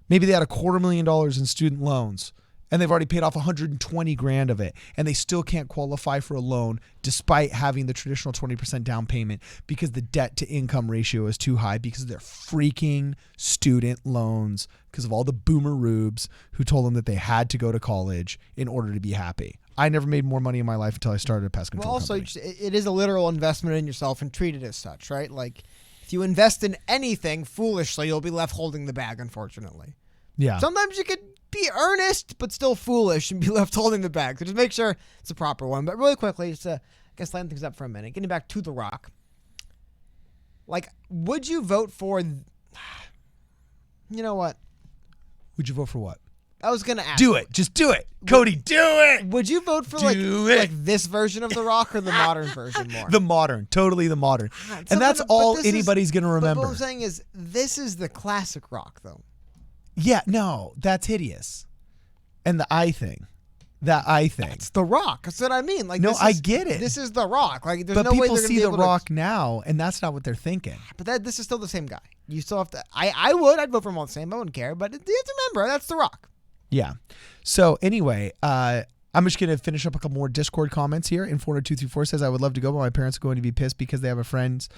Maybe they had $250,000 in student loans and they've already paid off $120,000 of it and they still can't qualify for a loan despite having the traditional 20% down payment because the debt to income ratio is too high because of their freaking student loans, because of all the boomer rubes who told them that they had to go to college in order to be happy. I never made more money in my life until I started a pest control company. Also, it is a literal investment in yourself and treat it as such, right? Like, if you invest in anything foolishly, you'll be left holding the bag, unfortunately. Yeah. Sometimes you could be earnest, but still foolish and be left holding the bag. So just make sure it's a proper one. But really quickly, just to, I guess, line things up for a minute. Getting back to The Rock. Like, would you vote for... You know what? Would you vote for what? I was going to ask. Do it. Just do it. Cody, do it. Would you vote for like this version of The Rock or the modern version more? The modern. Totally the modern. And that's all anybody's going to remember. But what I'm saying is, this is the classic Rock, though. Yeah, no, that's hideous. And the eye thing. That eye thing. That's The Rock. That's what I mean. Like, no, I get it. This is The Rock. Like, there's but no way people they're see The Rock now, and that's not what they're thinking. But this is still the same guy. You still have to... I'd vote for him all the same. I wouldn't care. But you have to remember, that's The Rock. Yeah. So anyway, I'm just going to finish up a couple more Discord comments here. Informer234 says, I would love to go, but my parents are going to be pissed because they have friends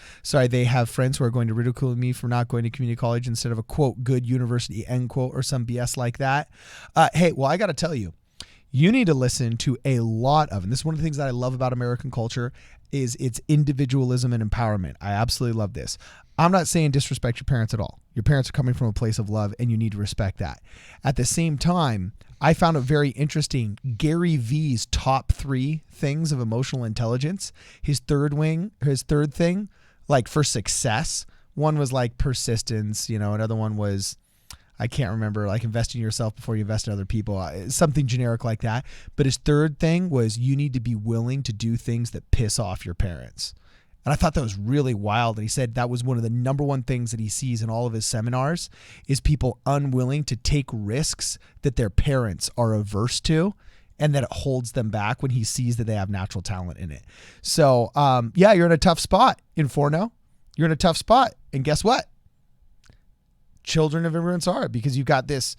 who are going to ridicule me for not going to community college instead of a, quote, good university, end quote, or some BS like that. Hey, well, I got to tell you, you need to listen to a lot of, and this is one of the things that I love about American culture, is its individualism and empowerment. I absolutely love this. I'm not saying disrespect your parents at all. Your parents are coming from a place of love and you need to respect that. At the same time, I found it very interesting. Gary V's top 3 things of emotional intelligence, his third thing, like for success, one was like persistence, another one was, I can't remember, like investing in yourself before you invest in other people, something generic like that. But his third thing was you need to be willing to do things that piss off your parents. And I thought that was really wild. And he said that was one of the number one things that he sees in all of his seminars is people unwilling to take risks that their parents are averse to and that it holds them back when he sees that they have natural talent in it. So, yeah, you're in a tough spot in Forno. You're in a tough spot. And guess what? Children of immigrants are, because you've got this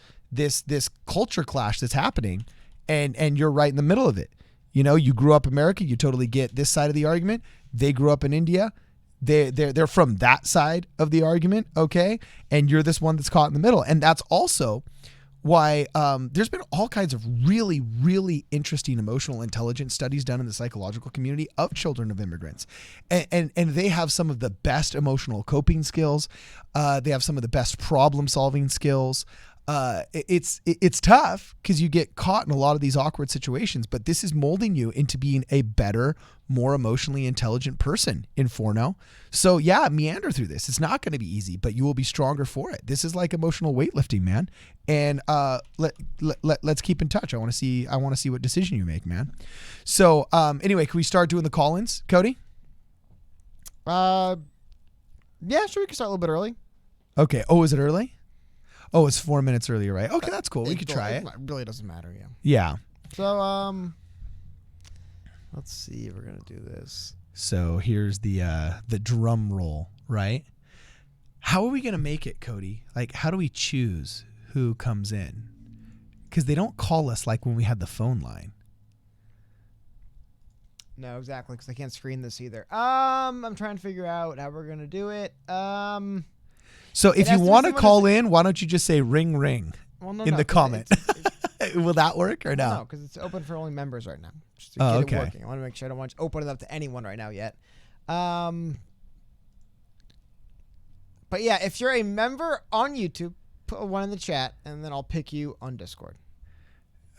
culture clash that's happening and you're right in the middle of it. You grew up America, you totally get this side of the argument. They grew up in India. They're from that side of the argument, okay? And you're this one that's caught in the middle. And that's also why there's been all kinds of really, really interesting emotional intelligence studies done in the psychological community of children of immigrants. And they have some of the best emotional coping skills. They have some of the best problem solving skills. It's tough because you get caught in a lot of these awkward situations, but this is molding you into being a better, more emotionally intelligent person in Forno. So yeah, meander through this. It's not going to be easy, but you will be stronger for it. This is like emotional weightlifting, man. And let's keep in touch. I want to see what decision you make, man. So anyway, can we start doing the call-ins, Cody? Yeah, sure. We can start a little bit early. Okay. Oh, is it early? Oh, it's 4 minutes earlier, right? Okay, that's cool. We could try it. It really doesn't matter, yeah. Yeah. So, let's see if we're gonna do this. So here's the drum roll, right? How are we gonna make it, Cody? Like, how do we choose who comes in? Because they don't call us like when we had the phone line. No, exactly, because I can't screen this either. I'm trying to figure out how we're gonna do it. So if you want to call in, why don't you just say ring ring in the comment? Will that work or no? No, because it's open for only members right now. Just to get it working. I want to make sure I don't want to open it up to anyone right now yet. But yeah, if you're a member on YouTube, put one in the chat, and then I'll pick you on Discord.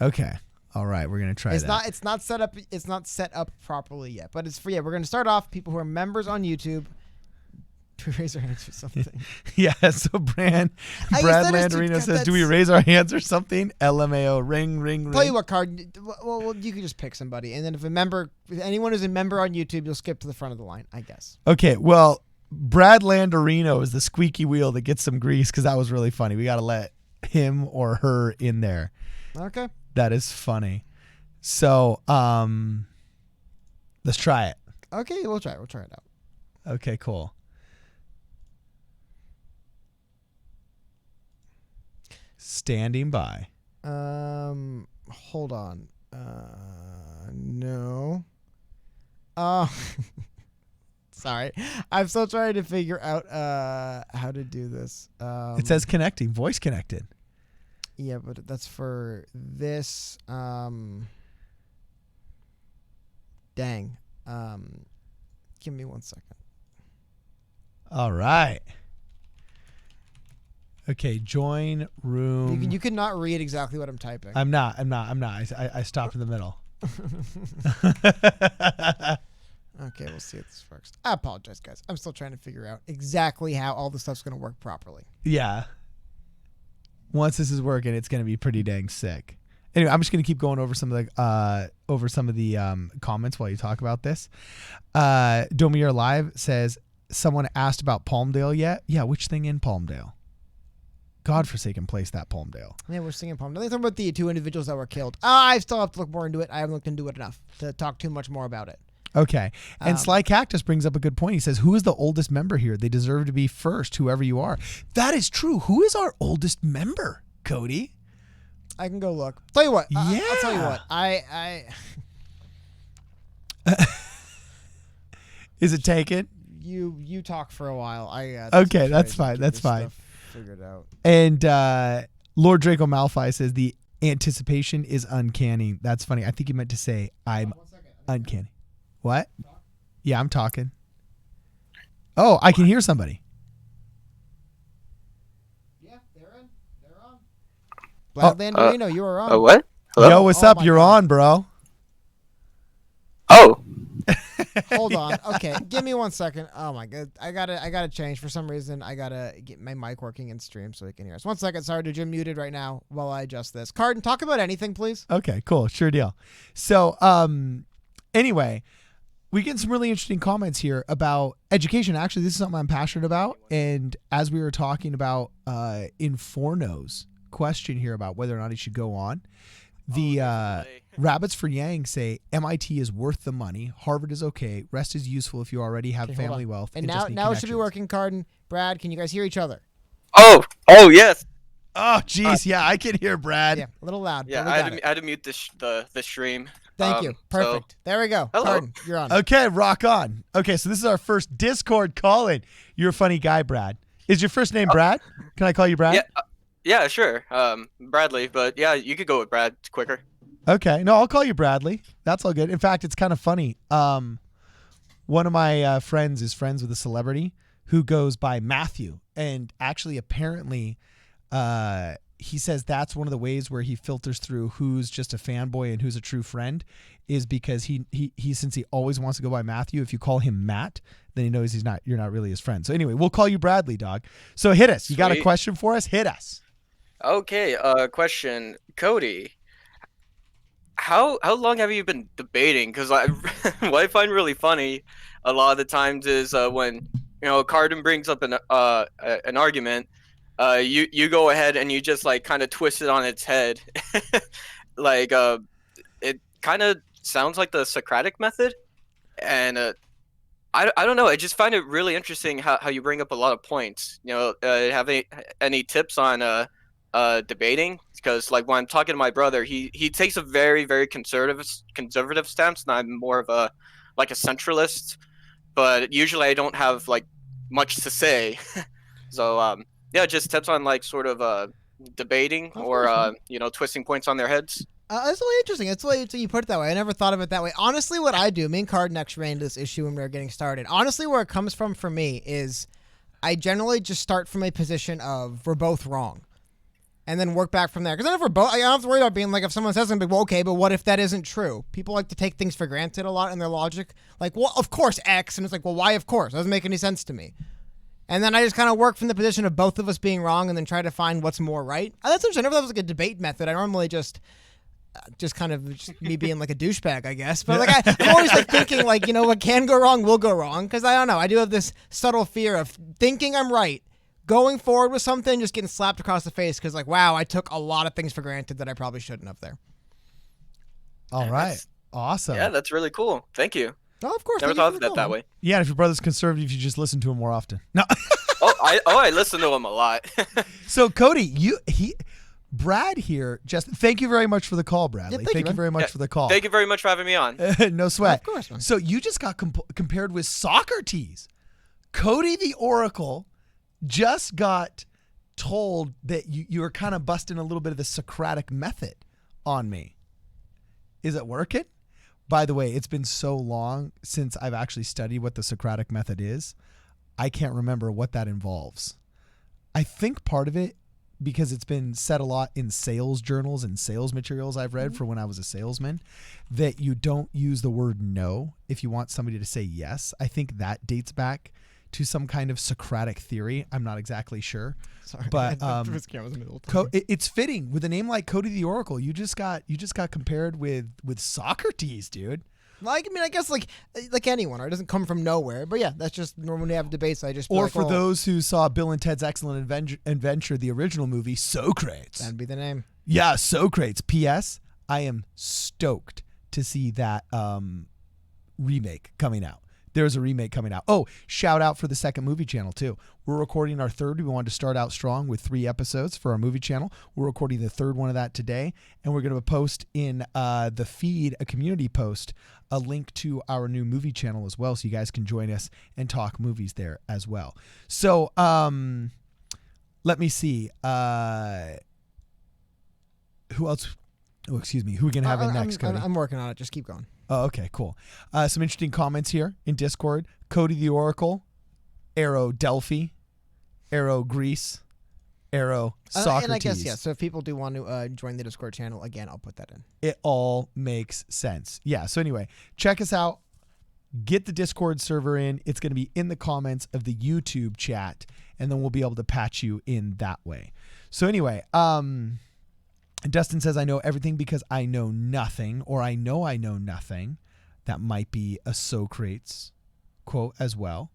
Okay. All right, we're gonna try that. It's not set up. It's not set up properly yet, but it's for We're gonna start off. People who are members on YouTube, to raise their hands or something. Yeah. So Brad Landerino says, "Do we raise our hands or something?" LMAO. Ring. Tell you what, Card. Well, you can just pick somebody, and then if anyone who's a member on YouTube, you'll skip to the front of the line, I guess. Okay. Well, Brad Landerino is the squeaky wheel that gets some grease because that was really funny. We got to let him or her in there. Okay. That is funny. So, let's try it. Okay, we'll try it. We'll try it out. Okay, cool. Standing by. Hold on. No. Sorry. I'm still trying to figure out how to do this. It says connecting, voice connected. Yeah, but that's for this. Dang. Give me 1 second. All right. Okay, join room. You could not read exactly what I'm typing. I'm not. I stopped in the middle. Okay, we'll see if this works. I apologize, guys. I'm still trying to figure out exactly how all this stuff's going to work properly. Yeah. Once this is working, it's going to be pretty dang sick. Anyway, I'm just going to keep going over some of the comments while you talk about this. Domir Live says, someone asked about Palmdale yet? Yeah, which thing in Palmdale? Godforsaken place, that Palmdale. Yeah, we're singing Palmdale. Let's talk about the 2 individuals that were killed. I still have to look more into it. I haven't looked into it enough to talk too much more about it. Okay. And Sly Cactus brings up a good point. He says, who is the oldest member here? They deserve to be first, whoever you are. That is true. Who is our oldest member, Cody? I can go look. Tell you what. Yeah. I'll tell you what. I Is it taken? You talk for a while. Okay, that's fine. That's fine. Figured out. And Lord Draco Malfoy says the anticipation is uncanny. That's funny. I think he meant to say I'm uncanny. What? Yeah, I'm talking. Oh, I can hear somebody. Yeah, they're on. Vlad Landerino, you are on. What? Hello? Yo, what's up? You're on, bro. Oh. Hold on. Okay, give me 1 second. Oh my god, I gotta change. For some reason, I gotta get my mic working in stream so he can hear us. 1 second. Sorry, dude, you're muted right now while I adjust this. Carden, talk about anything, please. Okay, cool. Sure deal. So, anyway, we get some really interesting comments here about education. Actually, this is something I'm passionate about. And as we were talking about Inforno's question here about whether or not he should go on, the Rabbits for Yang say MIT is worth the money. Harvard is okay. Rest is useful if you already have family wealth. And now it should be working, Carden. Brad, can you guys hear each other? Oh, yes. Oh, geez. Yeah, I can hear Brad. Yeah, a little loud. Yeah, I had to mute the stream. Thank you. Perfect. There we go. Hello. Carden, you're on. Okay, rock on. Okay, so this is our first Discord call-in. You're a funny guy, Brad. Is your first name Brad? Can I call you Brad? Yeah, sure. Bradley, but yeah, you could go with Brad. It's quicker. Okay. No, I'll call you Bradley. That's all good. In fact, it's kind of funny. One of my friends is friends with a celebrity who goes by Matthew. And actually, apparently, he says that's one of the ways where he filters through who's just a fanboy and who's a true friend is because he since he always wants to go by Matthew, if you call him Matt, then he knows you're not really his friend. So anyway, we'll call you Bradley, dog. So hit us. You got a question for us? Hit us. Okay, question. Cody, how long have you been debating? Because what I find really funny a lot of the times is when Carden brings up an argument, you go ahead and you just like kind of twist it on its head, like it kind of sounds like the Socratic method, and I don't know. I just find it really interesting how you bring up a lot of points. Have any tips on debating? because like when I'm talking to my brother, he takes a very very conservative stance, and I'm more of a centralist. But usually I don't have like much to say. So yeah, just tips on like sort of debating or twisting points on their heads. It's really interesting. It's really interesting you put it that way. I never thought of it that way. Honestly, what I do, me and Card next ran into this issue when we were getting started. Honestly, where it comes from for me is I generally just start from a position of we're both wrong, and then work back from there. Because I don't have to worry about being like, if someone says something, well, okay, but what if that isn't true? People like to take things for granted a lot in their logic. Like, well, of course X, and it's like, well, why of course? It doesn't make any sense to me. And then I just kind of work from the position of both of us being wrong, and then try to find what's more right. That's interesting. I never thought it was like a debate method. I normally just kind of just me being like a douchebag, I guess. But like I'm always like thinking like, what can go wrong will go wrong. Because I don't know. I do have this subtle fear of thinking I'm right, going forward with something, just getting slapped across the face because like, wow, I took a lot of things for granted that I probably shouldn't have there. All right. Awesome. Yeah, that's really cool. Thank you. Oh, of course. Never thought of it that way. Yeah, if your brother's conservative, you just listen to him more often. No. I listen to him a lot. So Cody, Brad here, thank you very much for the call, Bradley. Yeah, thank you very much for the call. Thank you very much for having me on. No sweat. Of course, man. So you just got compared with Socrates. Cody the Oracle just got told that you were kind of busting a little bit of the Socratic method on me. Is it working? By the way, it's been so long since I've actually studied what the Socratic method is. I can't remember what that involves. I think part of it, because it's been said a lot in sales journals and sales materials I've read for when I was a salesman, that you don't use the word no if you want somebody to say yes. I think that dates back to some kind of Socratic theory. I'm not exactly sure. Sorry, but it's fitting with a name like Cody the Oracle. You just got compared with Socrates, dude. Like, I mean, I guess like anyone, right? It doesn't come from nowhere. But yeah, that's just when we have debates. I just for those who saw Bill and Ted's Excellent Adventure, the original movie, Socrates. That'd be the name. Yeah, Socrates. P.S. I am stoked to see that remake coming out. There's a remake coming out. Oh, shout out for the second movie channel too. We're recording our third. We wanted to start out strong with 3 episodes for our movie channel. We're recording the third one of that today, and we're going to post in the feed, a community post, a link to our new movie channel as well, so you guys can join us and talk movies there as well. So let me see. Who else? Oh, excuse me. Who are we going to have in next, Cody? I'm working on it. Just keep going. Oh, okay, cool. Some interesting comments here in Discord. Cody the Oracle, Arrow Delphi, Arrow Greece, Arrow Socrates. And I guess, yeah, so if people do want to join the Discord channel, again, I'll put that in. It all makes sense. Yeah, so anyway, check us out. Get the Discord server in. It's going to be in the comments of the YouTube chat, and then we'll be able to patch you in that way. So anyway, Dustin says, I know everything because I know nothing, or I know nothing. That might be a Socrates quote as well.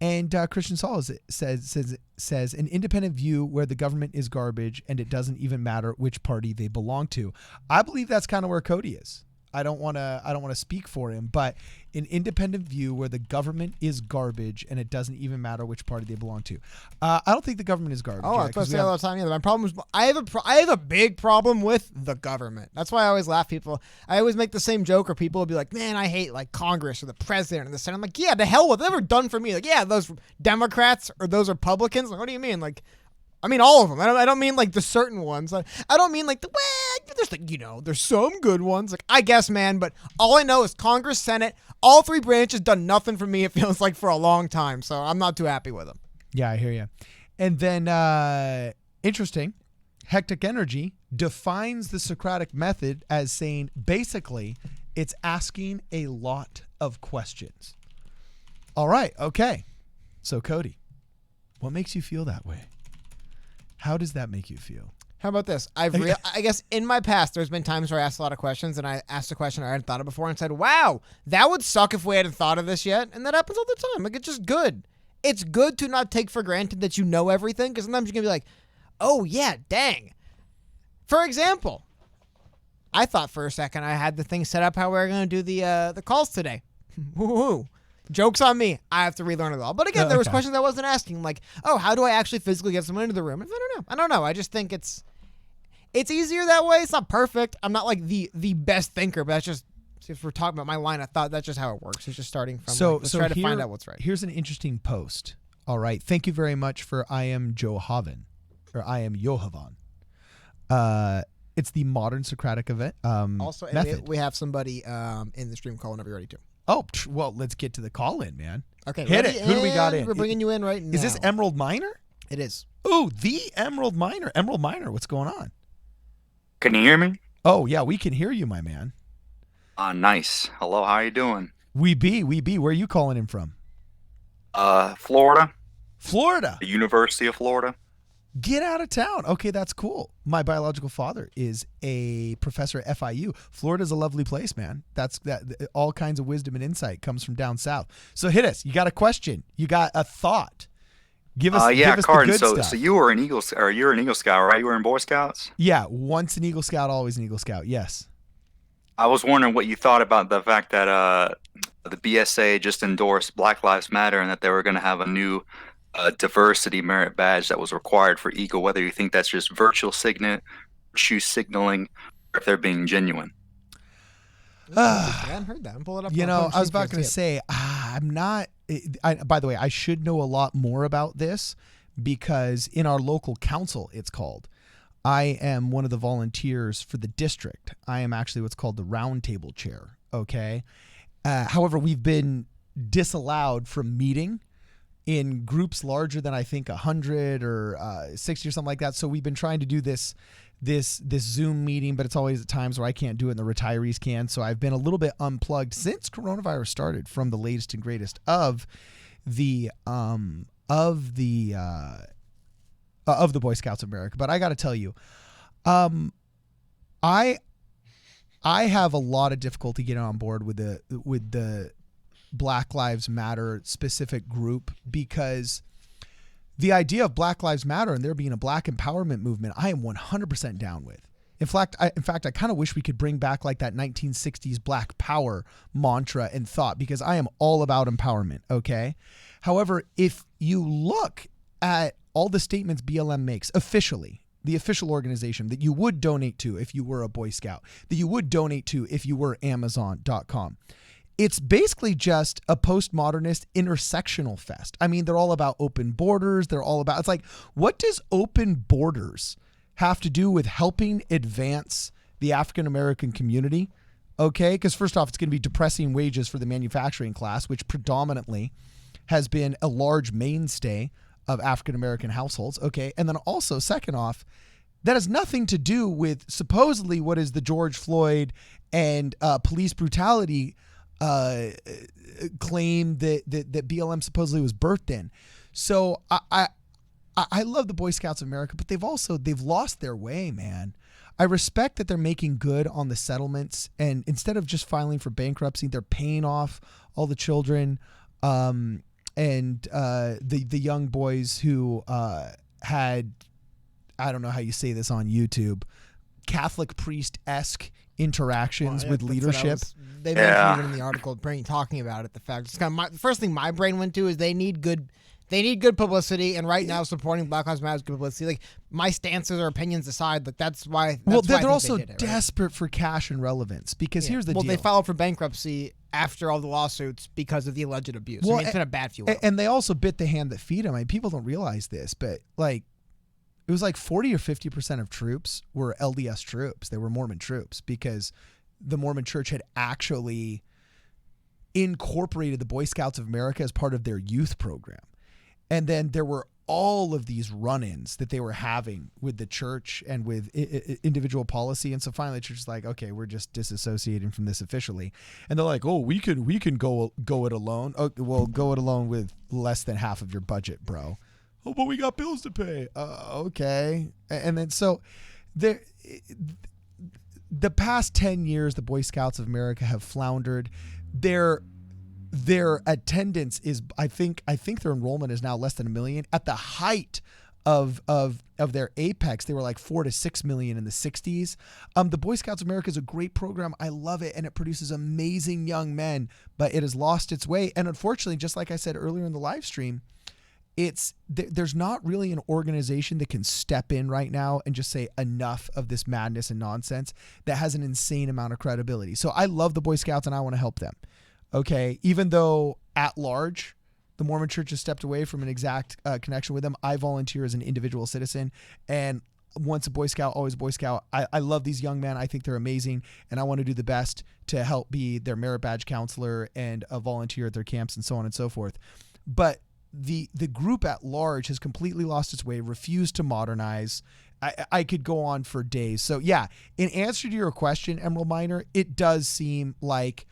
And Christian Saul says an independent view where the government is garbage and it doesn't even matter which party they belong to. I believe that's kind of where Cody is. I don't want to speak for him, but an independent view where the government is garbage and it doesn't even matter which party they belong to. I don't think the government is garbage. Oh, I was supposed to say all the time. Yeah, my problem is I have a big problem with the government. That's why I always laugh. I always make the same joke, or people will be like, "Man, I hate like Congress or the president or the Senate." I'm like, "Yeah, the hell with it. They've never done for me." Like, yeah, those Democrats or those Republicans. Like, what do you mean? Like, I mean all of them. I don't mean like the certain ones. I don't mean like there's like, there's some good ones. Like, I guess, man, but all I know is Congress, Senate, all 3 branches done nothing for me, it feels like, for a long time. So I'm not too happy with them. Yeah, I hear you. And then, interesting, Hectic Energy defines the Socratic method as saying, basically, it's asking a lot of questions. All right, okay. So, Cody, what makes you feel that way? How does that make you feel? How about this? I guess in my past, there's been times where I asked a lot of questions, and I asked a question I hadn't thought of before and said, wow, that would suck if we hadn't thought of this yet. And that happens all the time. Like, it's just good. It's good to not take for granted that you know everything, because sometimes you're going to be like, oh, yeah, dang. For example, I thought for a second I had the thing set up how we were going to do the calls today. Woo-hoo. Joke's on me. I have to relearn it all. But again, there was questions I wasn't asking, like, oh, how do I actually physically get someone into the room? I don't know. I just think it's It's easier that way. It's not perfect. I'm not like the best thinker, but that's just, if we're talking about my line of thought, that's just how it works. It's just starting from let's try to find out what's right. Here's an interesting post. All right. Thank you very much for I am Johavan, or I am Johavan. It's the modern Socratic event Also, method. we have somebody in the stream call whenever you're ready to. Oh, well, let's get to the call in, man. Okay. Hit it. Who do we got in? We're bringing you in right now. Is this Emerald Miner? It is. Ooh, the Emerald Miner. Emerald Miner, what's going on? Can you hear me? Oh, yeah, we can hear you, my man. Nice. Hello, how you doing? We be. Where are you calling in from? Florida. Florida. The University of Florida. Get out of town. Okay, that's cool. My biological father is a professor at FIU. Florida's a lovely place, man. All kinds of wisdom and insight comes from down south. So hit us. You got a question. You got a thought. Give us Cardin, the good stuff. So you were an Eagle Scout, right? You were in Boy Scouts? Yeah, once an Eagle Scout, always an Eagle Scout. Yes. I was wondering what you thought about the fact that the BSA just endorsed Black Lives Matter and that they were going to have a new diversity merit badge that was required for Eagle, whether you think that's just virtue signaling or if they're being genuine. I hadn't heard that. Pull it up. I was about going to say, I'm not. By the way, I should know a lot more about this because in our local council, it's called, I am one of the volunteers for the district. I am actually what's called the roundtable chair. Okay. However, we've been disallowed from meeting in groups larger than I think 100 or 60 or something like that. So we've been trying to do this Zoom meeting, but it's always at times where I can't do it and the retirees can. So I've been a little bit unplugged since coronavirus started from the latest and greatest of the Boy Scouts of America. But I got to tell you, I have a lot of difficulty getting on board with the Black Lives Matter specific group because the idea of Black Lives Matter and there being a black empowerment movement, I am 100% down with. In fact, I kind of wish we could bring back like that 1960s Black Power mantra and thought because I am all about empowerment, okay? However, if you look at all the statements BLM makes officially, the official organization that you would donate to if you were a Boy Scout, that you would donate to if you were Amazon.com, it's basically just a postmodernist intersectional fest. I mean, they're all about open borders. It's like, what does open borders have to do with helping advance the African-American community? Okay. Because first off, it's going to be depressing wages for the manufacturing class, which predominantly has been a large mainstay of African-American households. Okay. And then also second off, that has nothing to do with supposedly what is the George Floyd and police brutality claim that BLM supposedly was birthed in. So I love the Boy Scouts of America, but they've lost their way, man. I respect that they're making good on the settlements, and instead of just filing for bankruptcy, they're paying off all the children and the young boys who had, I don't know how you say this on YouTube, Catholic priest-esque interactions with leadership. They mentioned even in the article, talking about it. The fact, it's kind of the first thing my brain went to is they need good publicity, and right now supporting Black Lives Matter is good publicity. Like my stances or opinions aside, like that's why. They're also desperate for cash and relevance because here's the deal. They filed for bankruptcy after all the lawsuits because of the alleged abuse. Well, it's been a bad few. And they also bit the hand that feed them. I mean, people don't realize this, but like. It was like 40 or 50% of troops were LDS troops. They were Mormon troops because the Mormon Church had actually incorporated the Boy Scouts of America as part of their youth program. And then there were all of these run-ins that they were having with the church and with individual policy. And so finally the church is like, okay, we're just disassociating from this officially. And they're like, oh, we can go it alone. Oh, well, go it alone with less than half of your budget, bro. Oh, but we got bills to pay. Okay. And then so the past 10 years, the Boy Scouts of America have floundered. Their attendance is, I think their enrollment is now less than 1 million. At the height of their apex, they were like 4 to 6 million in the 60s. The Boy Scouts of America is a great program. I love it. And it produces amazing young men, but it has lost its way. And unfortunately, just like I said earlier in the live stream, there's not really an organization that can step in right now and just say enough of this madness and nonsense that has an insane amount of credibility. So I love the Boy Scouts and I want to help them. Okay. Even though at large, the Mormon Church has stepped away from an exact connection with them. I volunteer as an individual citizen, and once a Boy Scout, always a Boy Scout. I love these young men. I think they're amazing, and I want to do the best to help be their merit badge counselor and a volunteer at their camps and so on and so forth. But the group at large has completely lost its way, refused to modernize. I could go on for days. So yeah, in answer to your question, Emerald Miner, it does seem like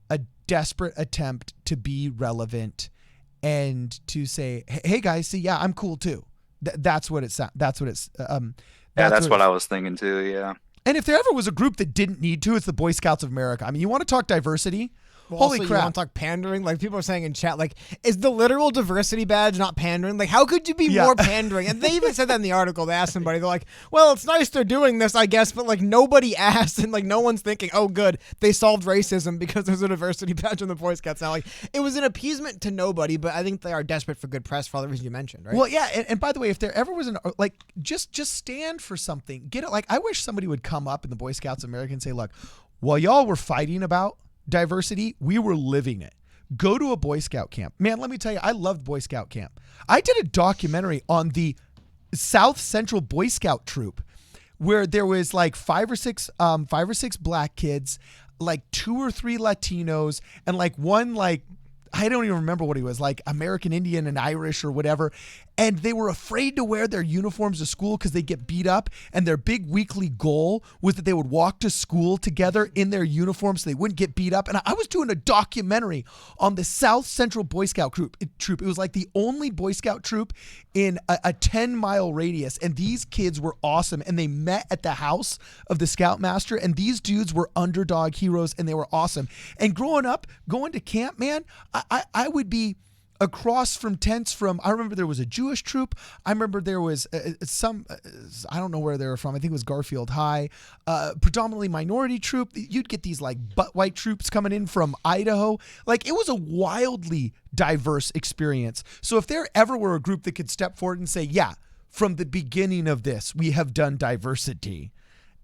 a desperate attempt to be relevant and to say, hey guys, see, yeah, I'm cool too. That's what it's. That's what I was thinking too. Yeah. And if there ever was a group that didn't need to, it's the Boy Scouts of America. I mean, you want to talk diversity? Well, Holy also, crap. You want to talk pandering? Like people are saying in chat, like, is the literal diversity badge not pandering? Like, how could you be more pandering? And they even said that in the article. They asked somebody, they're like, well, it's nice they're doing this, I guess, but like nobody asked and like no one's thinking, oh, good, they solved racism because there's a diversity badge on the Boy Scouts now. Like, it was an appeasement to nobody, but I think they are desperate for good press for all the reasons you mentioned, right? Well, yeah, and by the way, if there ever was just stand for something. Get it? Like, I wish somebody would come up in the Boy Scouts of America and say, look, while y'all were fighting about diversity, we were living it. Go to a Boy Scout camp. Man, let me tell you, I loved Boy Scout camp. I did a documentary on the South Central Boy Scout troop where there was like five or six black kids, like 2 or 3 Latinos, and like one, like, I don't even remember what he was, like American Indian and Irish or whatever. And they were afraid to wear their uniforms to school because they get beat up. And their big weekly goal was that they would walk to school together in their uniforms so they wouldn't get beat up. And I was doing a documentary on the South Central Boy Scout troop. It was like the only Boy Scout troop in a 10-mile radius. And these kids were awesome. And they met at the house of the Scoutmaster. And these dudes were underdog heroes and they were awesome. And growing up, going to camp, man, I would be across from tents from, I remember there was a Jewish troop. I remember there was I don't know where they were from. I think it was Garfield High, predominantly minority troop. You'd get these like butt white troops coming in from Idaho. Like, it was a wildly diverse experience. So if there ever were a group that could step forward and say, yeah, from the beginning of this, we have done diversity.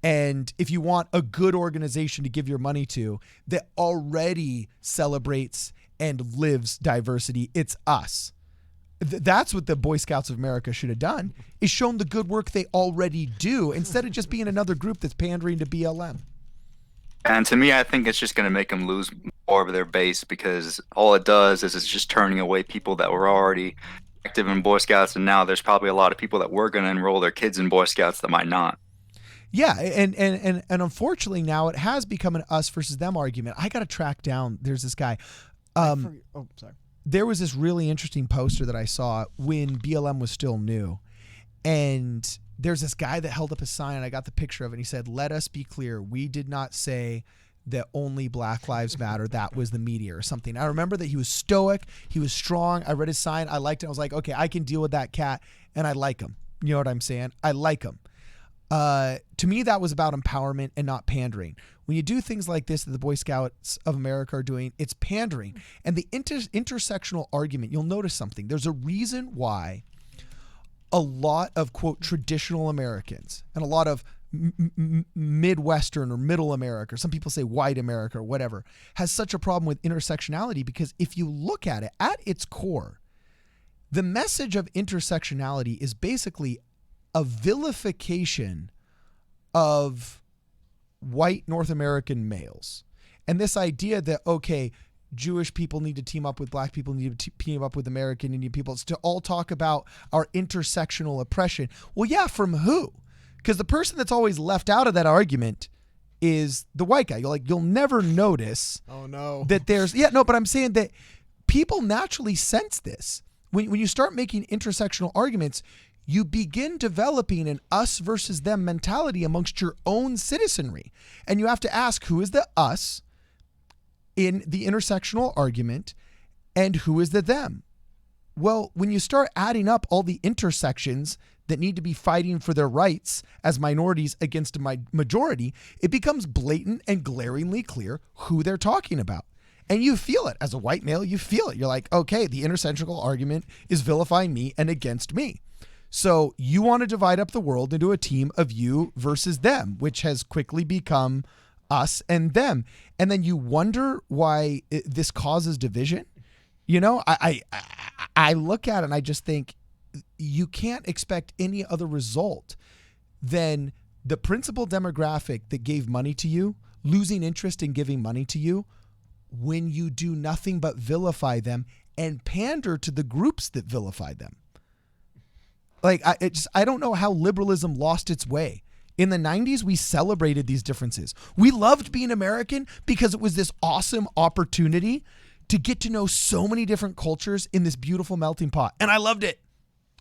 And if you want a good organization to give your money to that already celebrates and lives diversity, it's us. That's what the Boy Scouts of America should have done, is shown the good work they already do instead of just being another group that's pandering to BLM. And to me, I think it's just going to make them lose more of their base, because all it does is it's just turning away people that were already active in Boy Scouts, and now there's probably a lot of people that were going to enroll their kids in Boy Scouts that might not. Yeah, and unfortunately now it has become an us versus them argument. I got to track down, there's this guy. Sorry. There was this really interesting poster that I saw when BLM was still new. And there's this guy that held up a sign, and I got the picture of it. And he said, let us be clear. We did not say that only Black Lives Matter. That was the media or something. I remember that he was stoic. He was strong. I read his sign. I liked it. I was like, okay, I can deal with that cat. And I like him. You know what I'm saying? I like him. To me, that was about empowerment and not pandering. When you do things like this that the Boy Scouts of America are doing, it's pandering. And the intersectional argument, you'll notice something. There's a reason why a lot of, quote, traditional Americans and a lot of Midwestern or middle America, or some people say white America or whatever, has such a problem with intersectionality, because if you look at it at its core, the message of intersectionality is basically a vilification of white North American males. And this idea that, okay, Jewish people need to team up with black people, need to team up with American Indian people, to all talk about our intersectional oppression. Well, yeah, from who? Because the person that's always left out of that argument is the white guy. You'll never notice that there's, but I'm saying that people naturally sense this. When you start making intersectional arguments, you begin developing an us versus them mentality amongst your own citizenry. And you have to ask, who is the us in the intersectional argument and who is the them? Well, when you start adding up all the intersections that need to be fighting for their rights as minorities against a majority, it becomes blatant and glaringly clear who they're talking about. And you feel it as a white male. You feel it. You're like, okay, the intersectional argument is vilifying me and against me. So you want to divide up the world into a team of you versus them, which has quickly become us and them. And then you wonder why this causes division. You know, I look at it and I just think you can't expect any other result than the principal demographic that gave money to you losing interest in giving money to you when you do nothing but vilify them and pander to the groups that vilify them. Like, I don't know how liberalism lost its way. In the 90s, we celebrated these differences. We loved being American because it was this awesome opportunity to get to know so many different cultures in this beautiful melting pot. And I loved it.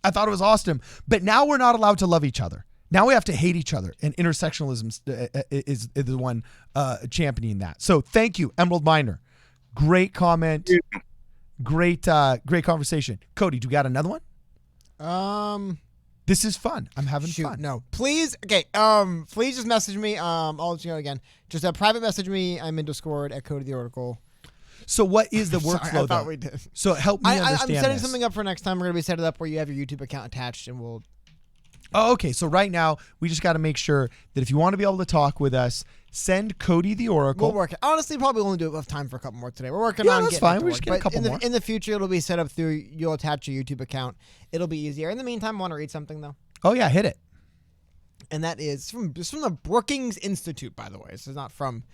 I thought it was awesome. But now we're not allowed to love each other. Now we have to hate each other. And intersectionalism is the one championing that. So thank you, Emerald Miner. Great comment. Great conversation. Cody, do you got another one? This is fun. I'm having fun. No, please. Okay. Please just message me. I'll let you know again. Just private message me. I'm in Discord at Cody the Oracle. So what is the workflow? Sorry, I thought we did. So help me understand. I'm setting this. something up for next time. We're gonna be set it up where you have your YouTube account attached, and we'll. Oh, okay. So right now we just got to make sure that if you want to be able to talk with us, send Cody the Oracle. We'll work it. Honestly, probably only do have time for a couple more today. We're working Yeah, on. that's getting fine. it to We're work. just getting a couple more. In the future, it'll be set up through. You'll attach your YouTube account. It'll be easier. In the meantime, I want to read something though. Oh yeah, hit it. And that is from the Brookings Institute, by the way. This is not from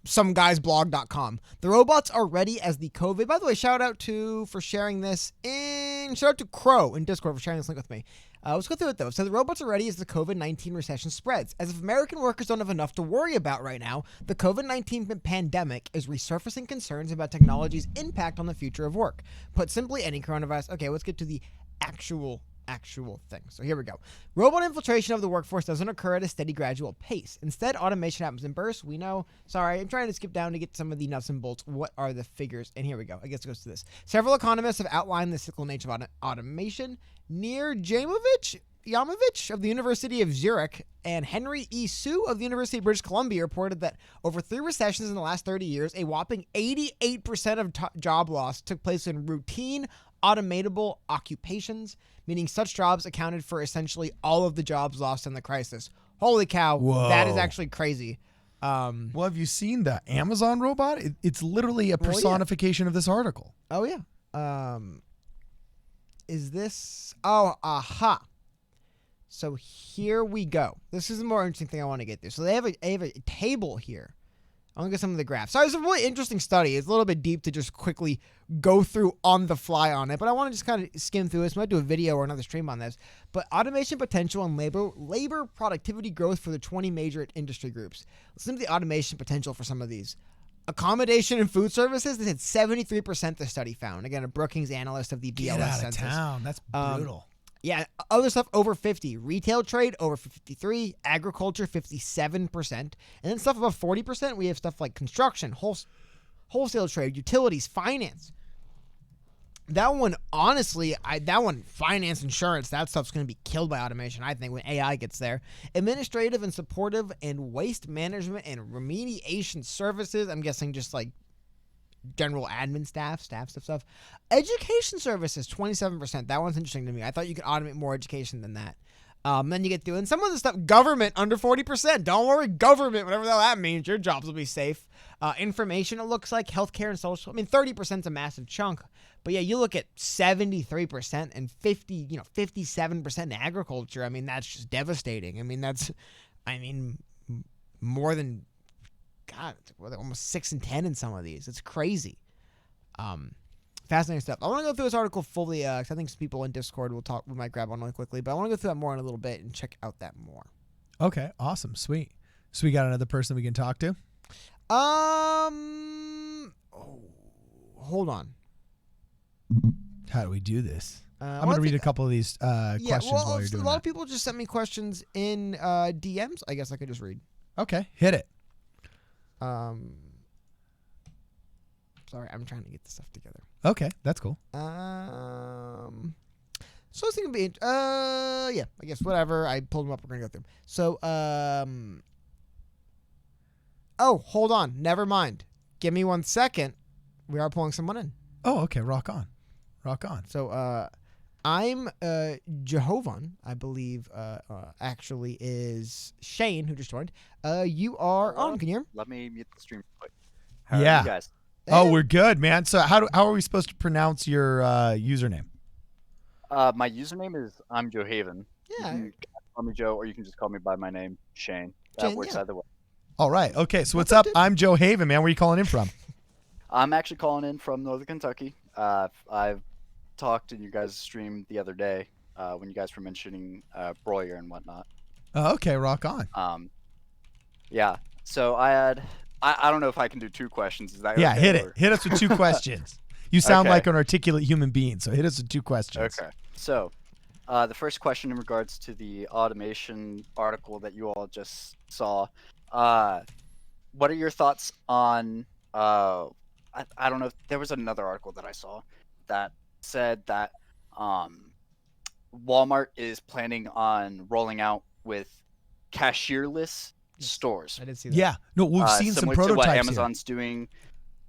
someguysblog.com. The robots are ready as the COVID. By the way, shout out to Crow in Discord for sharing this link with me. Let's go through it though. So the robots are ready as the COVID-19 recession spreads. As if American workers don't have enough to worry about right now, the COVID-19 pandemic is resurfacing concerns about technology's impact on the future of work. Put simply, any coronavirus. Okay, let's get to the actual thing. So here we go. Robot infiltration of the workforce doesn't occur at a steady, gradual pace. Instead, automation happens in bursts. We know. Sorry, I'm trying to skip down to get some of the nuts and bolts. What are the figures? And here we go. I guess it goes to this. Several economists have outlined the cyclical nature of automation. Nir Yamovich of the University of Zurich and Henry E. Sue of the University of British Columbia reported that over 3 recessions in the last 30 years, a whopping 88% of job loss took place in routine, automatable occupations, meaning such jobs accounted for essentially all of the jobs lost in the crisis. Holy cow. Whoa. That is actually crazy. Well, have you seen the Amazon robot? It's literally a personification of this article. Oh, yeah. Is this? Oh, aha. So here we go. This is the more interesting thing I want to get through. So they have a table here. I'm going to get some of the graphs. So it's a really interesting study. It's a little bit deep to just quickly go through on the fly on it, but I want to just kind of skim through this. We might do a video or another stream on this. But automation potential and labor productivity growth for the 20 major industry groups. Listen to the automation potential for some of these. Accommodation and food services, they said 73% the study found. Again, a Brookings analyst of the BLS Get out of census. town. That's brutal. Yeah, other stuff over 50. Retail trade over 53. Agriculture 57%. And then stuff above 40%, we have stuff like construction, wholesale trade, utilities, finance. That one, honestly, finance, insurance, that stuff's going to be killed by automation, I think, when AI gets there. Administrative and supportive and waste management and remediation services, I'm guessing just like general admin stuff. Education services, 27%. That one's interesting to me. I thought you could automate more education than that. Then you get through, and some of the stuff, government under 40%. Don't worry, government, whatever the hell that means, your jobs will be safe. Information, it looks like, healthcare and social. I mean, 30% is a massive chunk. But yeah, you look at 73% and 57% in agriculture. I mean, that's just devastating. I mean, more than, God, almost 6 and 10 in some of these. It's crazy. Fascinating stuff. I want to go through this article fully, because I think some people in Discord we might grab one really quickly, but I want to go through that more in a little bit and check out that more. Okay, awesome, sweet. So we got another person we can talk to? Hold on. How do we do this? I'm going to read a couple of these questions while you're doing a lot that. of people just sent me questions in DMs. I guess I could just read. Okay, hit it. Sorry, I'm trying to get this stuff together. Okay, that's cool. So I was thinking, I guess whatever. I pulled them up. We're gonna go through them. So, oh, hold on. Never mind. Give me 1 second. We are pulling someone in. Oh, okay. Rock on. So I'm Jehovan, I believe. Actually, is Shane who just joined. You are on. Can you hear me? Let me mute the stream real quick. How are Yeah. you guys? Oh, we're good, man. So how are we supposed to pronounce your username? My username is I'm Joe Haven. Yeah. You can call me Joe, or you can just call me by my name, Shane. That Shane, works yeah. either way. All right. Okay. So what's up? I'm Joe Haven, man. Where are you calling in from? I'm actually calling in from Northern Kentucky. I've talked in you guys' stream the other day when you guys were mentioning Broyer and whatnot. Oh, okay. Rock on. Yeah. So I don't know if I can do 2 questions. Is that Yeah. okay, Hit or- it. Hit us with 2 questions. You sound Okay. like an articulate human being. So hit us with 2 questions. Okay. So, the first question in regards to the automation article that you all just saw, what are your thoughts on? I don't know. There was another article that I saw that said that Walmart is planning on rolling out with cashierless stores. I did see that. Yeah. No, we've seen some similar to prototypes what here. Amazon's doing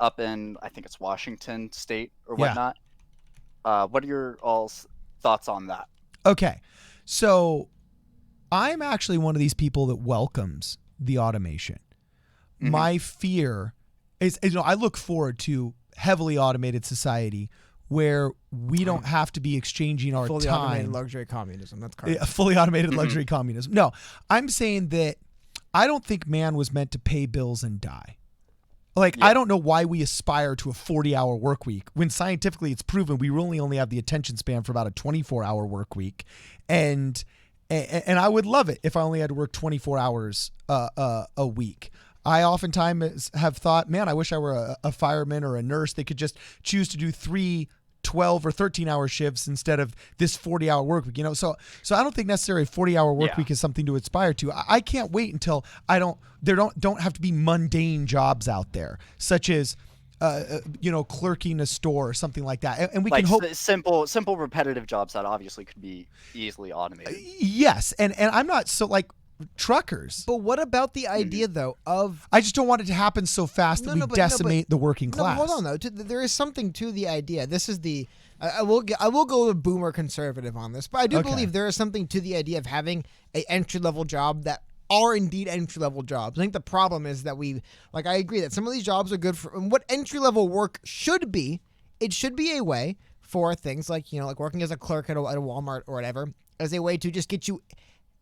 up in, I think it's Washington State or Yeah. whatnot. What are your all's thoughts on that? Okay. So I'm actually one of these people that welcomes the automation. Mhm. My fear is, I look forward to heavily automated society where we don't have to be exchanging our Fully automated time. luxury communism. That's correct. Yeah, fully automated luxury communism. No, I'm saying that I don't think man was meant to pay bills and die. Like, Yeah. I don't know why we aspire to a 40-hour work week when scientifically it's proven we only have the attention span for about a 24-hour work week. And I would love it if I only had to work 24 hours a week. I oftentimes have thought, man, I wish I were a fireman or a nurse. They could just choose to do 3 12 or 13-hour shifts instead of this 40-hour work week, So I don't think necessarily a 40-hour work Yeah. week is something to aspire to. I can't wait until there don't have to be mundane jobs out there, such as clerking a store or something like that. And we Like can hope simple repetitive jobs that obviously could be easily automated. yes. And I'm not so like truckers. But what about the idea, though, of I just don't want it to happen so fast that we decimate the working No, class. but hold on though. There is something to the idea. This is the I will go with boomer conservative on this, but I do Okay. believe there is something to the idea of having a entry level job that are indeed entry level jobs. I think the problem is that I agree that some of these jobs are good for and what entry level work should be. It should be a way for things like like working as a clerk at a Walmart or whatever as a way to just get you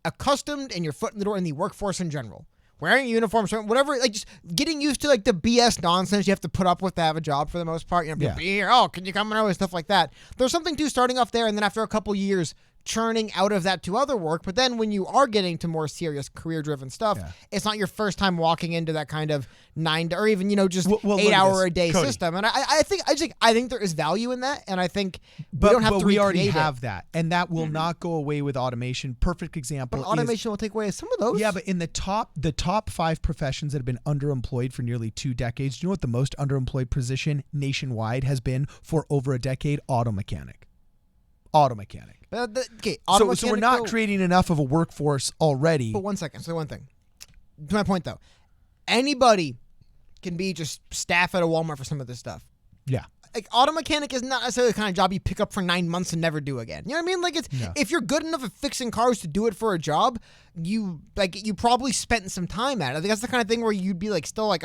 accustomed and your foot in the door in the workforce in general. Wearing a uniform, whatever, like just getting used to like the BS nonsense you have to put up with to have a job for the most part. Yeah. Be here. Oh, can you come in and stuff like that? There's something to starting off there, and then after a couple years, churning out of that to other work. But then when you are getting to more serious career-driven stuff, it's not your first time walking into that kind of 9 to, or even just Well, look at 8 hour this, a day Cody. system. And I think there is value in that, and I think we don't have to we already recreate it. have that, and that will not go away with automation. Perfect example. But automation will take away some of those. Yeah, but in the top 5 professions that have been underemployed for nearly 2 decades, do you know what the most underemployed position nationwide has been for over a decade? Auto mechanic. Okay, So we're not creating enough of a workforce already. But 1 second. So one thing. To my point, though, anybody can be just staff at a Walmart for some of this stuff. Yeah. Like auto mechanic is not necessarily the kind of job you pick up for 9 months and never do again. You know what I mean? Like if you're good enough at fixing cars to do it for a job, you probably spent some time at it. I think that's the kind of thing where you'd be like still like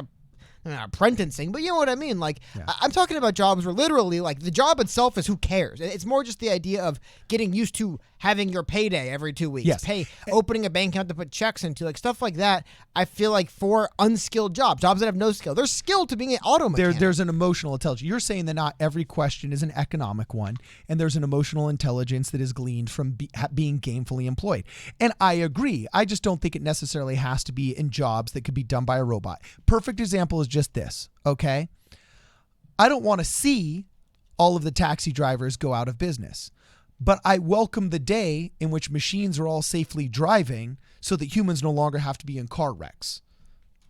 apprenticing, but you know what I mean? Like I'm talking about jobs where literally like the job itself is who cares. It's more just the idea of getting used to having your payday every 2 weeks. Yes. Opening a bank account to put checks into, like stuff like that. I feel like for unskilled jobs that have no skill, there's skill to being an auto mechanic. There's an emotional intelligence. You're saying that not every question is an economic one, and there's an emotional intelligence that is gleaned from being gainfully employed. And I agree. I just don't think it necessarily has to be in jobs that could be done by a robot. Perfect example is just this, okay? I don't want to see all of the taxi drivers go out of business, but I welcome the day in which machines are all safely driving so that humans no longer have to be in car wrecks.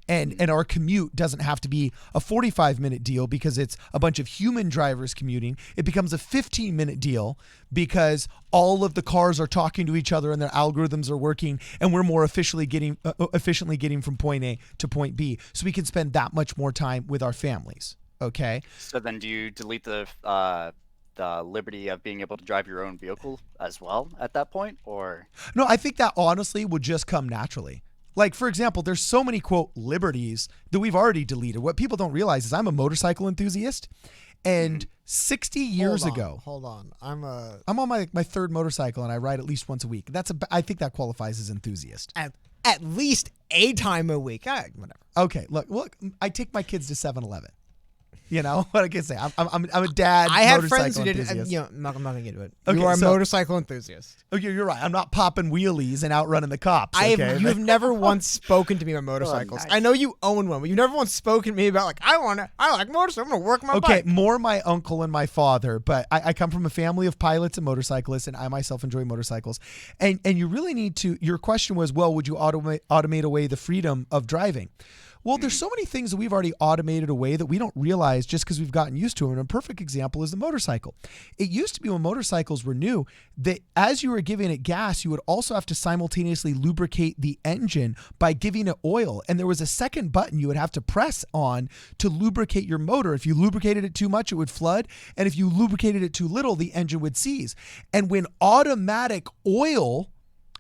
And our commute doesn't have to be a 45-minute deal because it's a bunch of human drivers commuting. It becomes a 15-minute deal because all of the cars are talking to each other and their algorithms are working, and we're more efficiently getting from point A to point B, so we can spend that much more time with our families. Okay. So then, do you delete the liberty of being able to drive your own vehicle as well at that point, or? No, I think that honestly would just come naturally. Like, for example, there's so many, quote, liberties that we've already deleted. What people don't realize is I'm a motorcycle enthusiast. And 60 years ago. Hold on. I'm on my third motorcycle, and I ride at least once a week. I think that qualifies as enthusiast. At least a time a week. Whatever. Okay, look, I take my kids to 7-Eleven. You know what I can say? I'm a dad. I had friends who enthusiast. didn't. I'm not gonna get into it. Okay, you are a so- motorcycle enthusiast. Okay, you're right. I'm not popping wheelies and outrunning the cops. Okay? You have never once spoken to me about motorcycles. nice. I know you own one, but you've never once spoken to me about I like motorcycles. I'm gonna work my Okay, bike. more my uncle and my father, but I come from a family of pilots and motorcyclists, and I myself enjoy motorcycles. And you really need to. Your question was, well, would you automate away the freedom of driving? Well, there's so many things that we've already automated away that we don't realize just because we've gotten used to them. And a perfect example is the motorcycle. It used to be when motorcycles were new that as you were giving it gas, you would also have to simultaneously lubricate the engine by giving it oil. And there was a second button you would have to press on to lubricate your motor. If you lubricated it too much, it would flood. And if you lubricated it too little, the engine would seize. And when automatic oil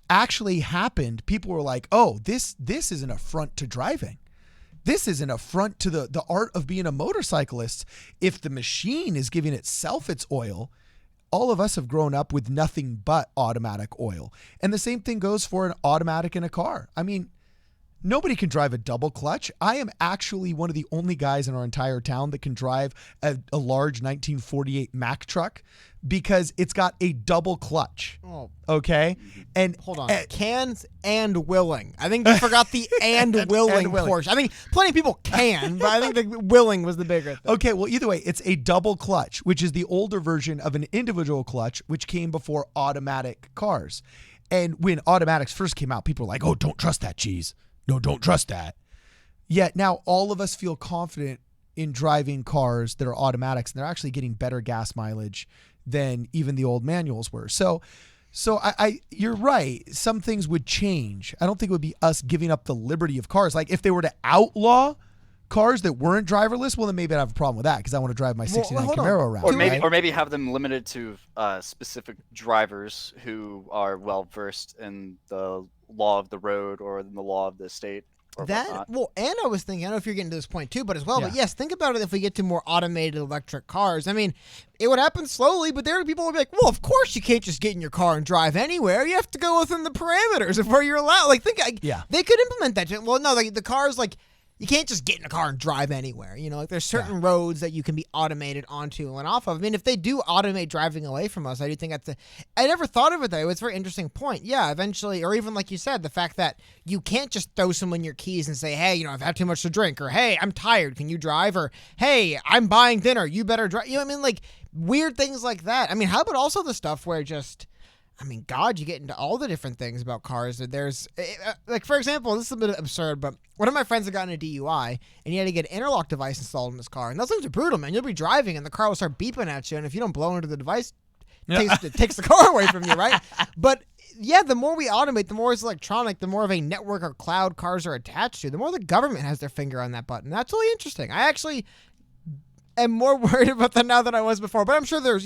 actually happened, people were like, oh, this is an affront to driving. This is an affront to the art of being a motorcyclist. If the machine is giving itself its oil, all of us have grown up with nothing but automatic oil. And the same thing goes for an automatic in a car. I mean, nobody can drive a double clutch. I am actually one of the only guys in our entire town that can drive a large 1948 Mack truck because it's got a double clutch. Oh, okay? And hold on. Cans and willing. I think you forgot the and willing portion. I think plenty of people can, but I think the willing was the bigger thing. Okay, well, either way, it's a double clutch, which is the older version of an individual clutch, which came before automatic cars. And when automatics first came out, people were like, oh, don't trust that cheese. No, don't trust that. Yet now all of us feel confident in driving cars that are automatics, and they're actually getting better gas mileage than even the old manuals were. So you're right. Some things would change. I don't think it would be us giving up the liberty of cars. Like if they were to outlaw cars that weren't driverless, well, then maybe I'd have a problem with that because I want to drive my 69 Camaro around. Or maybe have them limited to specific drivers who are well versed in the law of the road or in the law of the state. And I was thinking, I don't know if you're getting to this point too, but but yes, think about it if we get to more automated electric cars. I mean, it would happen slowly, but there are people who would be like, well, of course you can't just get in your car and drive anywhere. You have to go within the parameters of where you're allowed. They could implement that. Well, no, the cars, you can't just get in a car and drive anywhere. There's certain roads that you can be automated onto and off of. I mean, if they do automate driving away from us, I do think I never thought of it that way. It's a very interesting point. Yeah, eventually, or even like you said, the fact that you can't just throw someone your keys and say, hey, I've had too much to drink, or hey, I'm tired, can you drive? Or hey, I'm buying dinner, you better drive. You know what I mean? Weird things like that. I mean, how about also the stuff where God, you get into all the different things about cars. There's, for example, this is a bit absurd, but one of my friends had gotten a DUI, and he had to get an interlock device installed in his car. And those things are brutal, man. You'll be driving, and the car will start beeping at you, and if you don't blow into the device, it takes the car away from you, right? But, yeah, the more we automate, the more it's electronic, the more of a network or cloud cars are attached to, the more the government has their finger on that button. That's really interesting. I actually am more worried about that now than I was before, but I'm sure there's,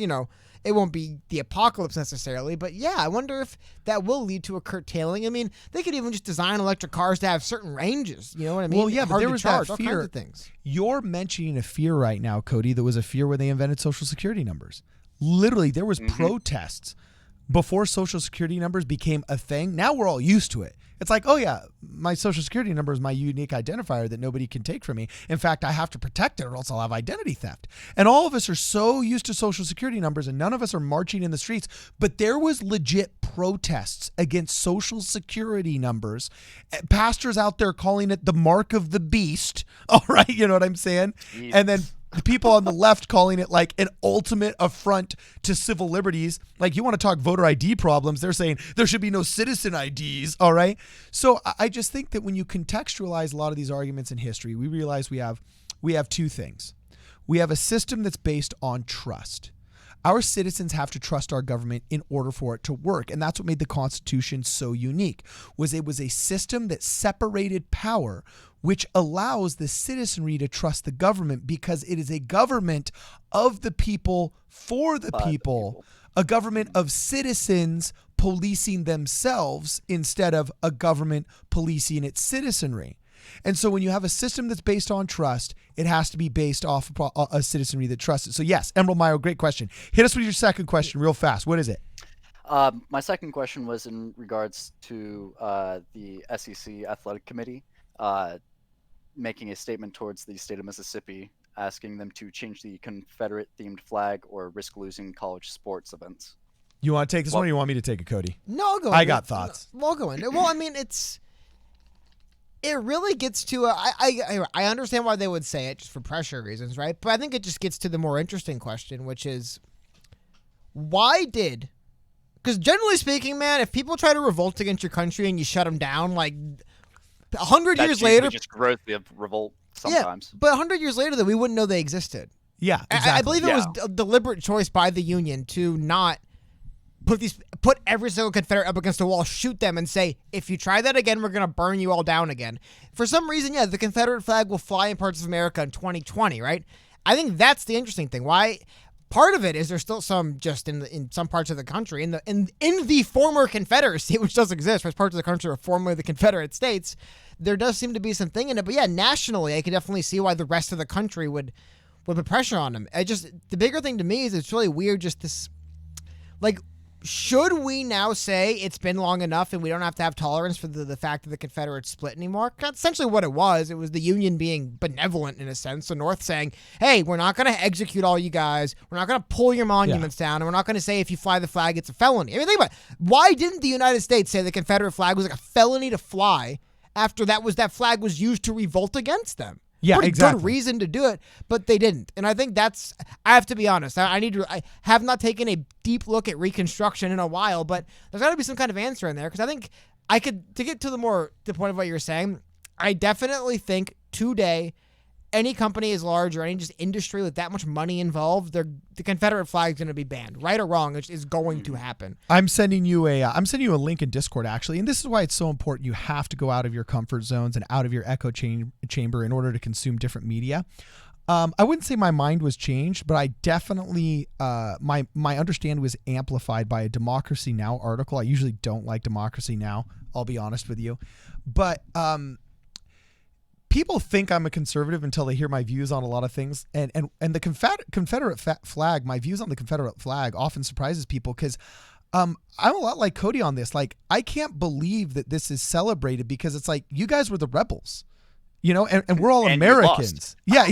it won't be the apocalypse necessarily, but yeah, I wonder if that will lead to a curtailing. I mean, they could even just design electric cars to have certain ranges. You know what I mean? Well, yeah, but there was that all fear. kinds of things. You're mentioning a fear right now, Cody, that was a fear when they invented Social Security numbers. Literally, there was protests before Social Security numbers became a thing. Now we're all used to it. It's like, oh yeah, my Social Security number is my unique identifier that nobody can take from me. In fact, I have to protect it or else I'll have identity theft. And all of us are so used to Social Security numbers and none of us are marching in the streets. But there was legit protests against Social Security numbers. Pastors out there calling it the mark of the beast. All right, you know what I'm saying? Jesus. And then the people on the left calling it an ultimate affront to civil liberties. You want to talk voter ID problems, they're saying there should be no citizen IDs, all right? So I just think that when you contextualize a lot of these arguments in history, we realize we have two things. We have a system that's based on trust. Our citizens have to trust our government in order for it to work. And that's what made the Constitution so unique, was it was a system that separated power, which allows the citizenry to trust the government because it is a government of the people for the people, a government of citizens policing themselves instead of a government policing its citizenry. And so when you have a system that's based on trust, it has to be based off a citizenry that trusts it. So yes, Emerald Mayo, great question. Hit us with your second question real fast. What is it? My second question was in regards to the SEC Athletic Committee making a statement towards the state of Mississippi, asking them to change the Confederate-themed flag or risk losing college sports events. You want to take this one or you want me to take it, Cody? No, I'll go I got thoughts. We'll go into it. Well, I mean, it really gets to I understand why they would say it just for pressure reasons, right? But I think it just gets to the more interesting question, which is because generally speaking, man, if people try to revolt against your country and you shut them down, like 100 years later, just growth of revolt sometimes. Yeah, but 100 years later, that we wouldn't know they existed. Yeah, exactly. I believe it was a deliberate choice by the Union to not put every single Confederate up against a wall, shoot them, and say, if you try that again, we're going to burn you all down again. For some reason, the Confederate flag will fly in parts of America in 2020, right? I think that's the interesting thing. Why? Part of it is there's still some just in some parts of the country, in the former Confederacy, which does exist, as parts of the country are formerly the Confederate States, there does seem to be something in it. But yeah, nationally, I can definitely see why the rest of the country would put pressure on them. The bigger thing to me is it's really weird, just this, like, should we now say it's been long enough and we don't have to have tolerance for the fact that the Confederates split anymore? That's essentially what it was. It was the Union being benevolent in a sense. The North saying, hey, we're not going to execute all you guys. We're not going to pull your monuments down. And we're not going to say if you fly the flag, it's a felony. I mean, think about it. Why didn't the United States say the Confederate flag was like a felony to fly after that flag was used to revolt against them? Yeah, Pretty exactly. good reason to do it, but they didn't. And I think I have to be honest, I have not taken a deep look at Reconstruction in a while, but there's got to be some kind of answer in there, because I think to get to the point of what you're saying, I definitely think today, any company as large or any just industry with that much money involved, the Confederate flag is going to be banned. Right or wrong, it is going to happen. I'm sending you a link in Discord, actually, and this is why it's so important. You have to go out of your comfort zones and out of your echo chamber in order to consume different media. I wouldn't say my mind was changed, but I definitely my understanding was amplified by a Democracy Now! Article. I usually don't like Democracy Now!, I'll be honest with you, but people think I'm a conservative until they hear my views on a lot of things. And the Confederate flag, my views on the Confederate flag often surprises people, because I'm a lot like Cody on this. Like, I can't believe that this is celebrated, because it's like, you guys were the rebels, and we're all and Americans. Yeah,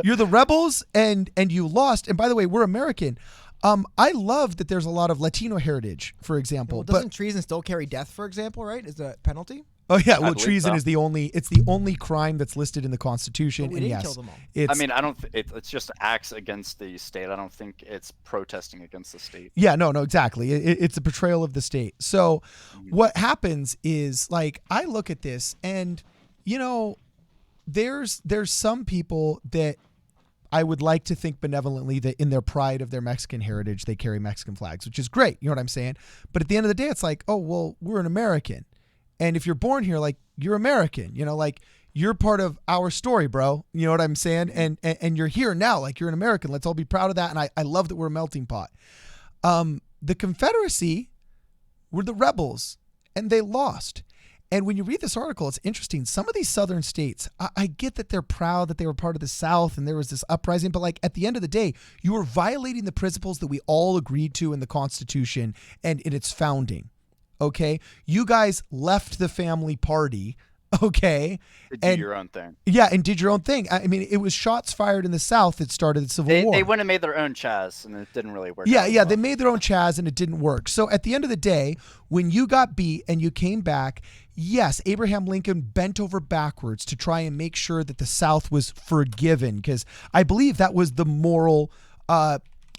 you're the rebels and you lost. And by the way, we're American. I love that there's a lot of Latino heritage, for example. Well, doesn't treason still carry death, for example, right? Is the penalty? Oh yeah, well, treason is the only crime that's listed in the Constitution. But we didn't kill them all. It's just acts against the state. I don't think it's protesting against the state. Yeah, no, exactly. It's a betrayal of the state. So what happens is, like, I look at this and, there's some people that I would like to think benevolently that in their pride of their Mexican heritage, they carry Mexican flags, which is great. You know what I'm saying? But at the end of the day, it's like, oh, well, we're an American. And if you're born here, like, you're American, like, you're part of our story, bro. You know what I'm saying? And you're here now, like, you're an American. Let's all be proud of that. And I love that we're a melting pot. The Confederacy were the rebels, and they lost. And when you read this article, it's interesting. Some of these southern states, I get that they're proud that they were part of the South and there was this uprising, but, like, at the end of the day, you were violating the principles that we all agreed to in the Constitution and in its founding. Okay, you guys left the family party. Okay, to do your own thing. Yeah, and did your own thing. I mean, it was shots fired in the South that started the Civil War. They went and made their own Chaz, and it didn't really work. Yeah, they made their own Chaz, and it didn't work. So at the end of the day, when you got beat and you came back, yes, Abraham Lincoln bent over backwards to try and make sure that the South was forgiven, because I believe that was the moral.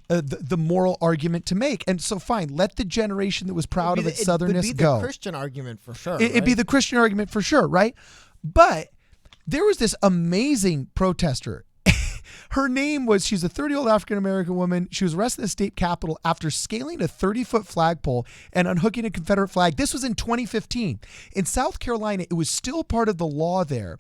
The moral argument to make. And so fine, let the generation that was proud of its southernness go. It would be the Christian argument for sure. It'd be the Christian argument for sure, right? But there was this amazing protester Her name was, she's a 30-year-old African-American woman. She was arrested in the state capitol after scaling a 30-foot flagpole and unhooking a Confederate flag. This was in 2015. In South Carolina, it was still part of the law there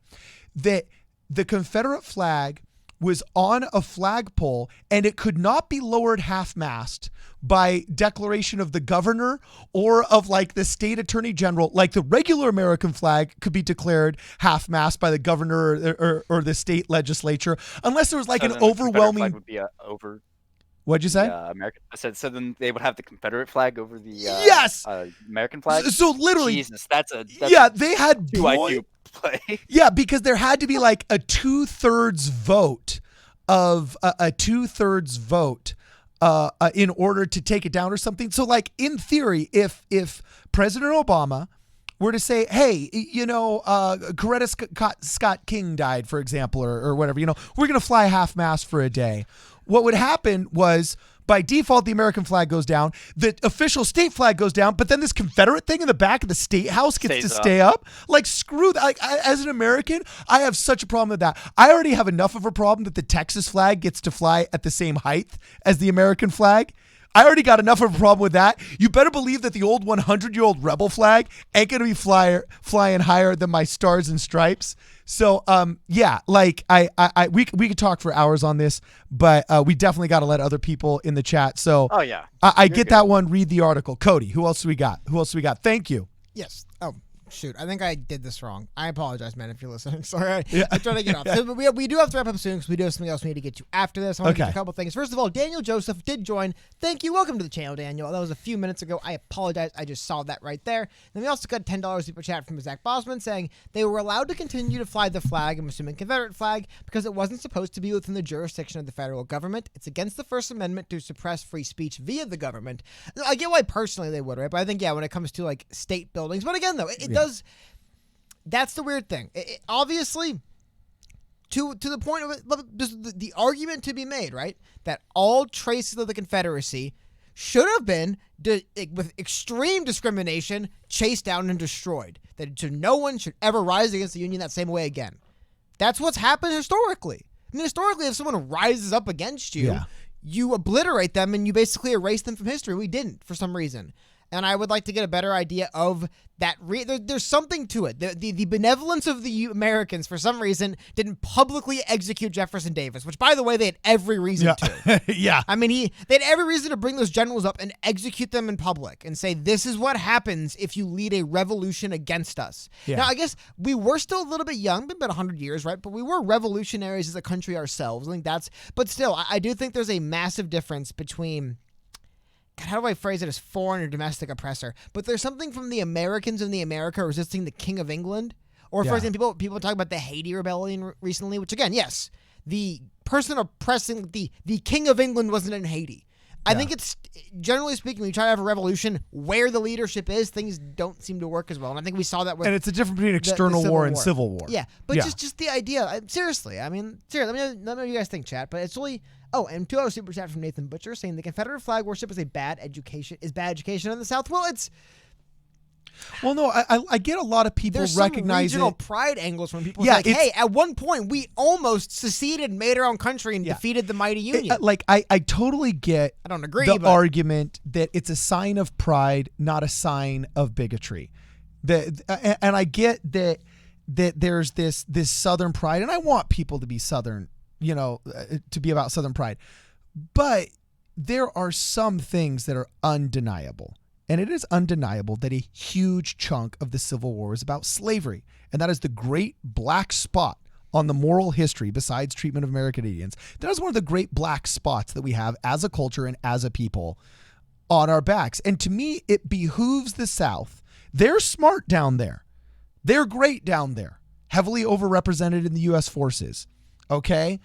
that the Confederate flag was on a flagpole and it could not be lowered half-mast by declaration of the governor or of like the state attorney general. Like the regular American flag could be declared half-mast by the governor or the state legislature, unless there was like So an then the Confederate overwhelming. flag would be over What'd you say? the American. I said so. Then they would have the Confederate flag over the Yes! American flag. So literally, Jesus, that's yeah, they had two IQ play. Yeah, because there had to be like a 2/3 vote of a 2/3 vote in order to take it down or something. So like in theory, if President Obama were to say, hey, Coretta Scott King died, for example, or whatever, we're going to fly half-mast for a day. What would happen was, by default, the American flag goes down, the official state flag goes down, but then this Confederate thing in the back of the state house gets to stay up. Like, screw that. Like, as an American, I have such a problem with that. I already have enough of a problem that the Texas flag gets to fly at the same height as the American flag. I already got enough of a problem with that. You better believe that the old 100-year-old rebel flag ain't going to be flying higher than my stars and stripes. So, yeah, like we could talk for hours on this, but we definitely got to let other people in the chat. So, Oh yeah, I get that one. Read the article. Cody, who else do we got? Thank you. Yes. Oh, shoot. I think I did this wrong. I apologize, man, if you're listening. Sorry. Yeah. I'm trying to get off. So, but we do have to wrap up soon because we do have something else we need to get to after this. I want to get to a couple things. First of all, Daniel Joseph did join. Thank you. Welcome to the channel, Daniel. That was a few minutes ago. I apologize. I just saw that right there. Then we also got $10 super chat from Zach Bosman saying they were allowed to continue to fly the flag, I'm assuming Confederate flag, because it wasn't supposed to be within the jurisdiction of the federal government. It's against the First Amendment to suppress free speech via the government. I get why personally they would, right? But I think, yeah, when it comes to like state buildings. But again, though, it does. That's the weird thing. Obviously, to the point of it, the argument to be made, right, that all traces of the Confederacy should have been, with extreme discrimination, chased down and destroyed. That no one should ever rise against the Union that same way again. That's what's happened historically. I mean, historically, if someone rises up against you, you obliterate them and you basically erase them from history. We didn't, for some reason. And I would like to get a better idea of that. There's something to it. The benevolence of the Americans, for some reason, didn't publicly execute Jefferson Davis, which, by the way, they had every reason to. Yeah. I mean, they had every reason to bring those generals up and execute them in public and say, this is what happens if you lead a revolution against us. Yeah. Now, I guess we were still a little bit young, been about 100 years, right? But we were revolutionaries as a country ourselves. I think but still, I do think there's a massive difference between, God, how do I phrase it as foreign or domestic oppressor? But there's something from the Americans in the America resisting the King of England. Or, for example, people talk about the Haiti Rebellion recently, which, again, yes, the person oppressing the King of England wasn't in Haiti. I think it's, generally speaking, when you try to have a revolution where the leadership is, things don't seem to work as well. And I think we saw that with... And it's a difference between external war and civil war. Yeah, but just the idea, seriously, I mean, seriously, let me know what you guys think, chat, but it's really... Oh, and $2 super chat from Nathan Butcher saying the Confederate flag worship is bad education in the South. Well, it's... Well, no, I get a lot of people There's recognize some regional it. pride angles from people. Like, hey, at one point we almost seceded, made our own country, and defeated the mighty Union. I totally get. I don't agree. The argument that it's a sign of pride, not a sign of bigotry. And I get that there's this Southern pride, and I want people to be Southern, to be about Southern pride, but there are some things that are undeniable. And it is undeniable that a huge chunk of the Civil War is about slavery. And that is the great black spot on the moral history besides treatment of American Indians. That is one of the great black spots that we have as a culture and as a people on our backs. And to me, it behooves the South. They're smart down there. They're great down there. Heavily overrepresented in the U.S. forces. Okay?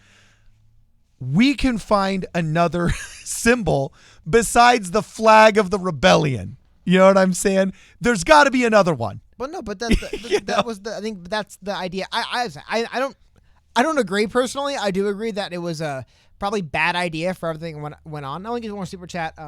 We can find another symbol besides the flag of the rebellion. You know what I'm saying? There's got to be another one. But no, but that was the. I think that's the idea. I don't agree personally. I do agree that it was a probably bad idea for everything that went on. I only get one more super chat.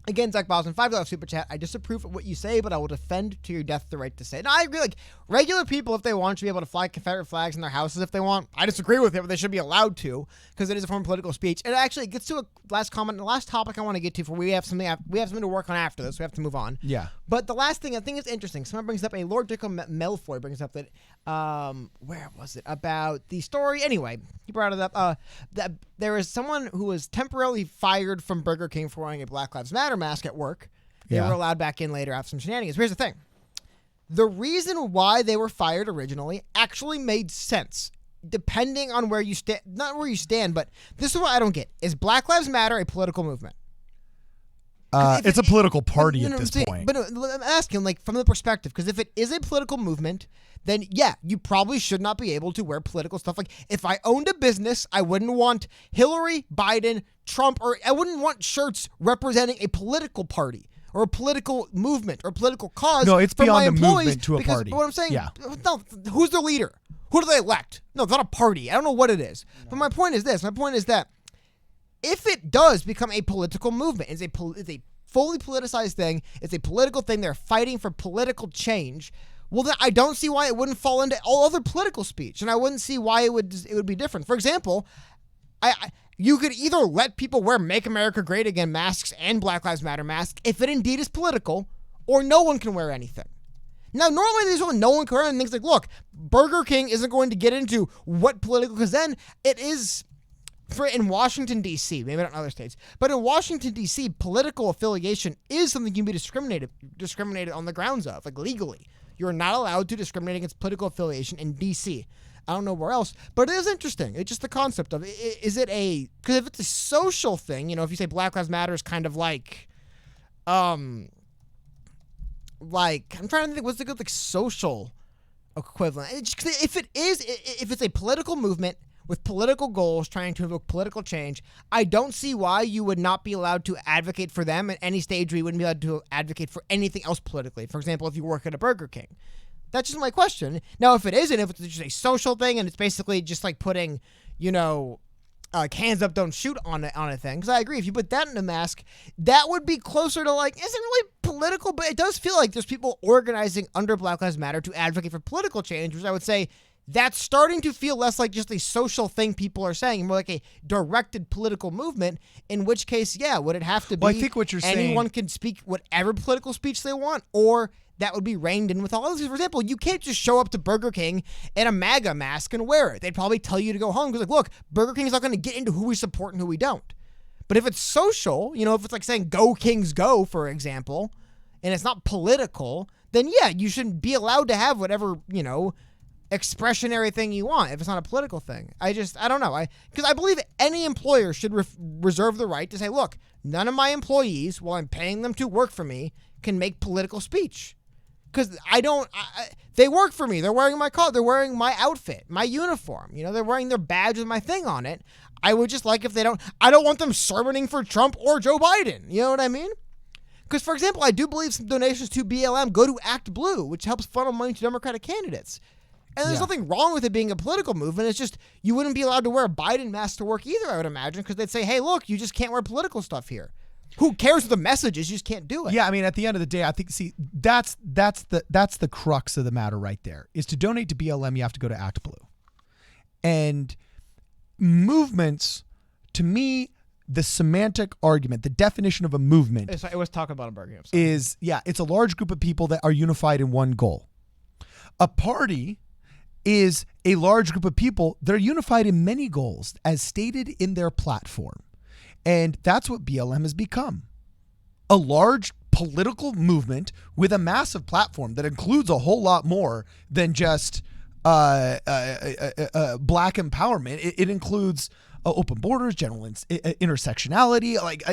Again, Zach Bosman, $5 super chat. I disapprove of what you say, but I will defend to your death the right to say it. No, I agree. Like, regular people, if they want, should be able to fly Confederate flags in their houses if they want. I disagree with it, but they should be allowed to, because it is a form of political speech. And actually, it gets to a last comment, the last topic I want to get to, for we have something to work on after this. We have to move on. Yeah. But the last thing I think is interesting. Someone brings up, Lord Dicko Melfoy brings up that, where was it? About the story. Anyway, he brought it up. That there is someone who was temporarily fired from Burger King for wearing a Black Lives Matter mask at work. They were allowed back in later after some shenanigans. Here's the thing. The reason why they were fired originally actually made sense, depending on where you stand. Not where you stand, but this is what I don't get. Is Black Lives Matter a political movement? It's a political party at this point. But I'm asking, like, from the perspective, because if it is a political movement, then yeah, you probably should not be able to wear political stuff. Like, if I owned a business, I wouldn't want Hillary, Biden, Trump, or I wouldn't want shirts representing a political party or a political movement or a political cause. No, it's for beyond my a employees, movement to a because party. What I'm saying, Yeah. no, who's their leader? Who do they elect? No, it's not a party. I don't know what it is. No. But my point is this. My point is that if it does become a political movement, it's a fully politicized thing, it's a political thing, they're fighting for political change, well, then I don't see why it wouldn't fall into all other political speech, and I wouldn't see why it would be different. For example, you could either let people wear Make America Great Again masks and Black Lives Matter masks if it indeed is political, or no one can wear anything. Now, normally there's when no one can wear anything. Things like, look, Burger King isn't going to get into what political, because then it is, in Washington, D.C., maybe not in other states, but in Washington, D.C., political affiliation is something you can be discriminated on the grounds of, like legally. You're not allowed to discriminate against political affiliation in D.C. I don't know where else, but it is interesting. It's just the concept of, is it because if it's a social thing, if you say Black Lives Matter is kind of like, I'm trying to think, what's the good, social equivalent? If it's a political movement with political goals trying to evoke political change, I don't see why you would not be allowed to advocate for them at any stage where you wouldn't be allowed to advocate for anything else politically. For example, if you work at a Burger King. That's just my question. Now, if it isn't, if it's just a social thing and it's basically just like putting, hands up, don't shoot on a thing. Because I agree, if you put that in a mask, that would be closer to isn't really political, but it does feel like there's people organizing under Black Lives Matter to advocate for political change, which I would say that's starting to feel less like just a social thing people are saying, more like a directed political movement, in which case, yeah, would it have to be I think what you're anyone saying, can speak whatever political speech they want, or that would be reined in with all others. For example, you can't just show up to Burger King in a MAGA mask and wear it. They'd probably tell you to go home because, look, Burger King is not going to get into who we support and who we don't. But if it's social, if it's like saying "Go Kings Go," for example, and it's not political, then yeah, you should be allowed to have whatever, expressionary thing you want if it's not a political thing. I don't know. Because I believe any employer should reserve the right to say, look, none of my employees, while I'm paying them to work for me, can make political speech. Because they work for me. They're wearing my collar. They're wearing my outfit, my uniform. They're wearing their badge with my thing on it. I would just like if they don't, I don't want them sermoning for Trump or Joe Biden. You know what I mean? Because, for example, I do believe some donations to BLM go to Act Blue, which helps funnel money to Democratic candidates. And there's nothing wrong with it being a political movement. It's just you wouldn't be allowed to wear a Biden mask to work either, I would imagine, because they'd say, hey, look, you just can't wear political stuff here. Who cares what the message is? You just can't do it. Yeah, I mean, at the end of the day, I think, that's the crux of the matter right there. Is to donate to BLM, you have to go to Act Blue. And movements, to me, the semantic argument, the definition of a movement it was talking about a Burger King. is, it's a large group of people that are unified in one goal. A party is a large group of people that are unified in many goals as stated in their platform. And that's what BLM has become. A large political movement with a massive platform that includes a whole lot more than just black empowerment. It includes open borders, general intersectionality. Like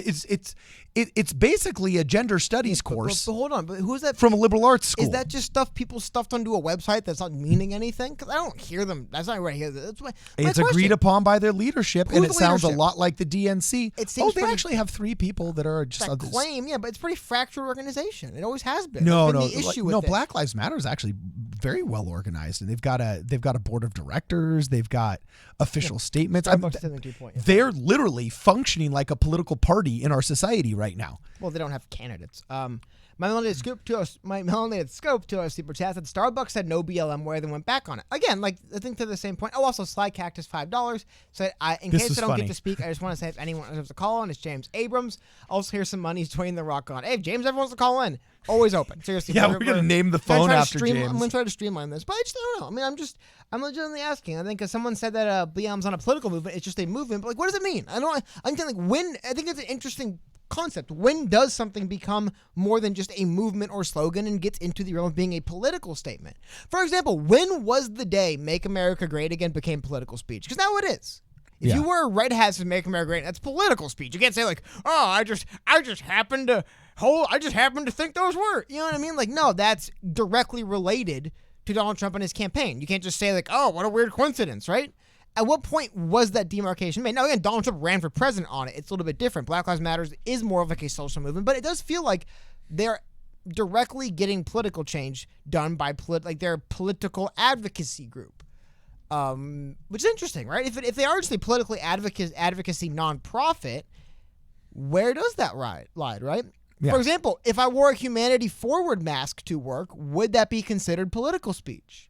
it's basically a gender studies course. But hold on, but who's that from a liberal arts school? Is that just stuff people stuffed onto a website that's not meaning anything? Because I don't hear them. That's not where I hear that. That's my it's question. Agreed upon by their leadership, and it sounds a leadership? lot like the DNC. It seems they actually have 3 people that are just that claim, yeah, but it's a pretty fractured organization. It always has been. No, That's been the issue with it. Black Lives Matter is actually very well organized, and they've got a board of directors. They've got official statements. They're literally functioning like a political party in our society right now. Well, they don't have candidates. My melanated scope to our super chat said Starbucks had no BLM where they went back on it. Again, like I think to the same point. Oh, also Sly Cactus $5. So in case I don't get to speak, I just want to say if anyone wants to call in, it's James Abrams. Also, here's some money. He's joining the rock on. Hey, if James ever wants to call in, always open. Seriously. Yeah, we're gonna name the phone after James. I'm gonna try to streamline this, but I just don't know. I mean, I'm legitimately asking. I think because someone said that BLM's on a political movement, it's just a movement. But like, what does it mean? I think like when. I think it's an interesting concept. When does something become more than just a movement or slogan and gets into the realm of being a political statement? For example, when was the day "Make America Great Again" became political speech? Because now it is. If you wear a red hat to "Make America Great," that's political speech. You can't say like, "Oh, I just happened to think those were." You know what I mean? Like, no, that's directly related to Donald Trump and his campaign. You can't just say like, "Oh, what a weird coincidence," right? At what point was that demarcation made? Now, again, Donald Trump ran for president on it. It's a little bit different. Black Lives Matter is more of like a social movement, but it does feel like they're directly getting political change done by their political advocacy group, which is interesting, right? If they are just a politically advocacy nonprofit, where does that lie, right? Yeah. For example, if I wore a Humanity Forward mask to work, would that be considered political speech?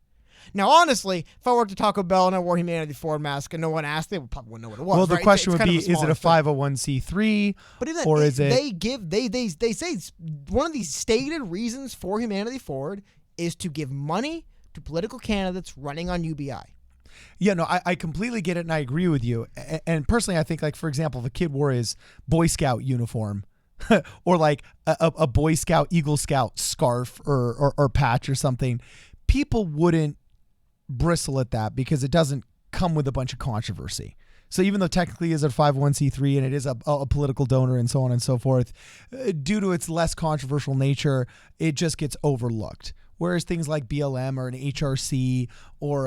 Now, honestly, if I worked at Taco Bell and I wore a Humanity Forward mask and no one asked, they probably wouldn't know what it was. Well, the right? question it's would be: is it a 501c3, but even or is it? They say one of the stated reasons for Humanity Forward is to give money to political candidates running on UBI. Yeah, no, I completely get it, and I agree with you. And personally, I think, like, for example, if a kid wore his Boy Scout uniform, or like a Boy Scout, Eagle Scout scarf or patch or something, people wouldn't bristle at that because it doesn't come with a bunch of controversy. So even though technically is a 501c3 and it is a political donor and so on and so forth, due to its less controversial nature, it just gets overlooked. Whereas things like BLM or an HRC or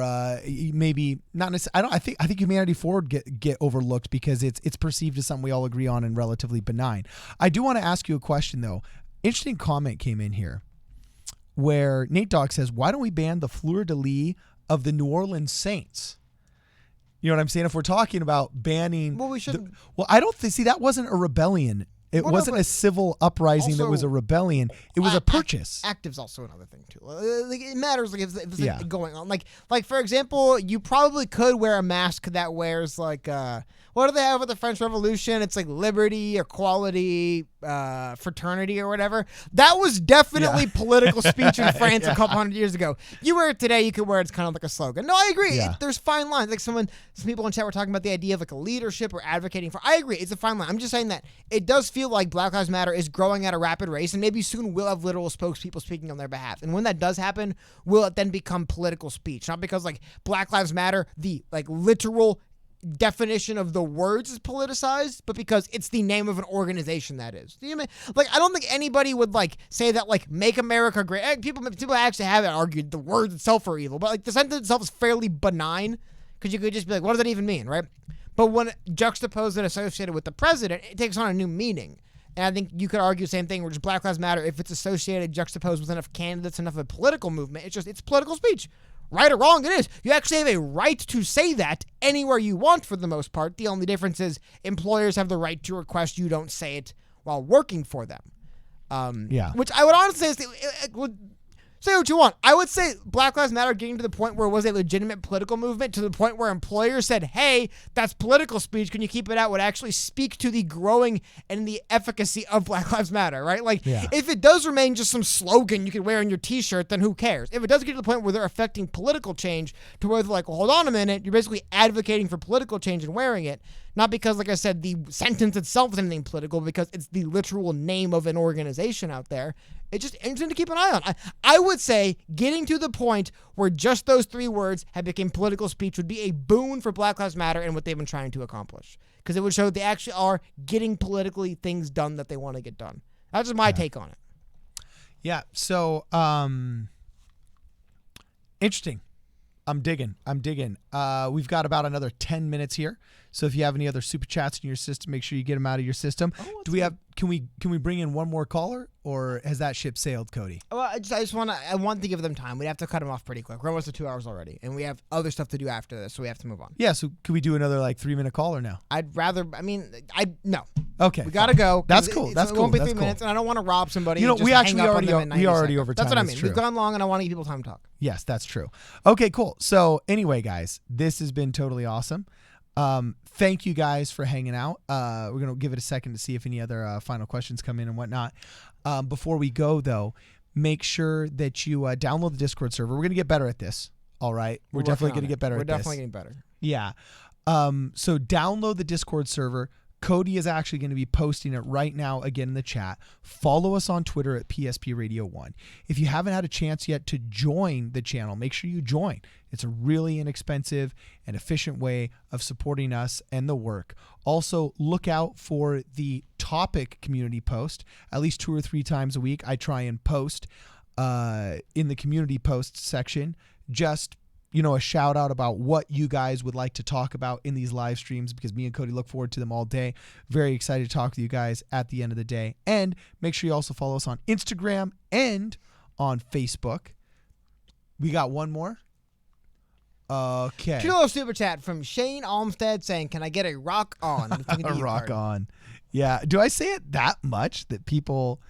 maybe not necessarily, I think Humanity Forward get overlooked because it's perceived as something we all agree on and relatively benign. I do want to ask you a question though. Interesting comment came in here where Nate Dogg says, "Why don't we ban the fleur-de-lis of the New Orleans Saints?" You know what I'm saying? If we're talking about banning, well, we should. I don't see that wasn't a rebellion. It wasn't a civil uprising that was a rebellion. It was a purchase. Active's also another thing too. Like, it matters like if it's like going on. Like for example, you probably could wear a mask that wears like what do they have with the French Revolution? It's like liberty, equality, fraternity, or whatever. That was definitely political speech in France a couple hundred years ago. You wear it today, you could wear it as kind of like a slogan. No, I agree. Yeah. There's fine lines. Like some people in chat were talking about the idea of like a leadership or advocating for. I agree. It's a fine line. I'm just saying that it does feel like Black Lives Matter is growing at a rapid rate, and maybe soon we'll have literal spokespeople speaking on their behalf. And when that does happen, will it then become political speech? Not because like Black Lives Matter, the like literal definition of the words is politicized, but because it's the name of an organization that is. You know, like I don't think anybody would like say that like "Make America Great." People actually have argued the words itself are evil, but like the sentence itself is fairly benign because you could just be like, what does that even mean, right? But when juxtaposed and associated with the president, it takes on a new meaning. And I think you could argue the same thing, which is Black Lives Matter, if it's associated, juxtaposed with enough candidates, enough of a political movement, it's political speech. Right or wrong, it is. You actually have a right to say that anywhere you want for the most part. The only difference is employers have the right to request you don't say it while working for them. Which I would honestly say say what you want. I would say Black Lives Matter getting to the point where it was a legitimate political movement, to the point where employers said, hey, that's political speech, can you keep it out, would actually speak to the growing and the efficacy of Black Lives Matter, right? Like, if it does remain just some slogan you could wear on your t-shirt, then who cares? If it does get to the point where they're affecting political change, to where they're like, well, hold on a minute, you're basically advocating for political change and wearing it, not because, like I said, the sentence itself is anything political, because it's the literal name of an organization out there. It's just interesting to keep an eye on. I would say getting to the point where just those three words have become political speech would be a boon for Black Lives Matter and what they've been trying to accomplish. Because it would show that they actually are getting politically things done that they want to get done. That's just my take on it. Yeah, so interesting. I'm digging. We've got about another 10 minutes here. So if you have any other super chats in your system, make sure you get them out of your system. Do we have? Can we bring in one more caller, or has that ship sailed, Cody? Well, I want to give them time. We'd have to cut them off pretty quick. We're almost at 2 hours already, and we have other stuff to do after this, so we have to move on. Yeah. So can we do another like 3-minute caller now? I'd rather. I mean, no. Okay. We gotta go. That's cool. That's It cool. won't be That's 3 cool. minutes, and I don't want to rob somebody. You know, and just we hang actually up on already them in 90 already seconds. over That's time. what I That's mean. true. We've gone long, and I want to give people time to talk. Yes, that's true. Okay, cool. So anyway, guys, this has been totally awesome. Thank you guys for hanging out. We're going to give it a second to see if any other final questions come in and whatnot. Before we go, though, make sure that you download the Discord server. We're going to get better at this. All right. We're definitely going to get better at this. We're definitely getting better. Yeah. So download the Discord server. Cody is actually going to be posting it right now again in the chat. Follow us on Twitter at PSP Radio 1. If you haven't had a chance yet to join the channel, make sure you join. It's a really inexpensive and efficient way of supporting us and the work. Also, look out for the topic community post. At least 2 or 3 times a week, I try and post in the community posts section just a shout out about what you guys would like to talk about in these live streams, because me and Cody look forward to them all day. Very excited to talk to you guys at the end of the day. And make sure you also follow us on Instagram and on Facebook. We got one more. Okay. Kilo super chat from Shane Olmstead saying, "Can I get a rock on?" A rock on. Yeah. Do I say it that much that people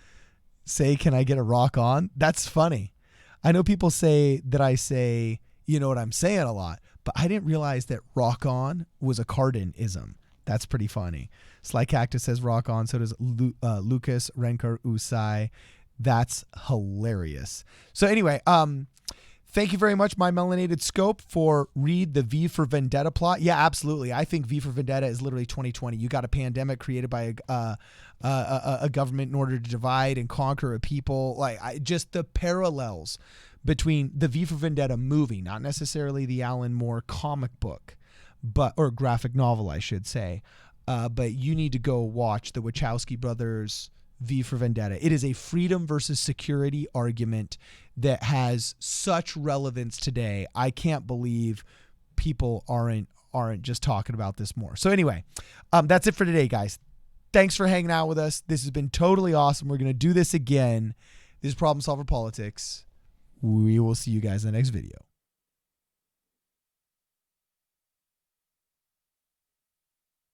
say, "Can I get a rock on?" That's funny. I know people say that I say, "You know what I'm saying," a lot, but I didn't realize that rock on was a Carden-ism. That's pretty funny. Sly Cactus says rock on. So does Lucas Renkar Usai. That's hilarious. So anyway, thank you very much, My Melanated Scope, for read the V for Vendetta plot. Yeah, absolutely. I think V for Vendetta is literally 2020. You got a pandemic created by a government in order to divide and conquer a people. Just the parallels between the V for Vendetta movie, not necessarily the Alan Moore comic book, or graphic novel, I should say. But you need to go watch the Wachowski brothers' V for Vendetta. It is a freedom versus security argument that has such relevance today. I can't believe people aren't just talking about this more. So anyway, that's it for today, guys. Thanks for hanging out with us. This has been totally awesome. We're going to do this again. This is Problem Solver Politics. We will see you guys in the next video.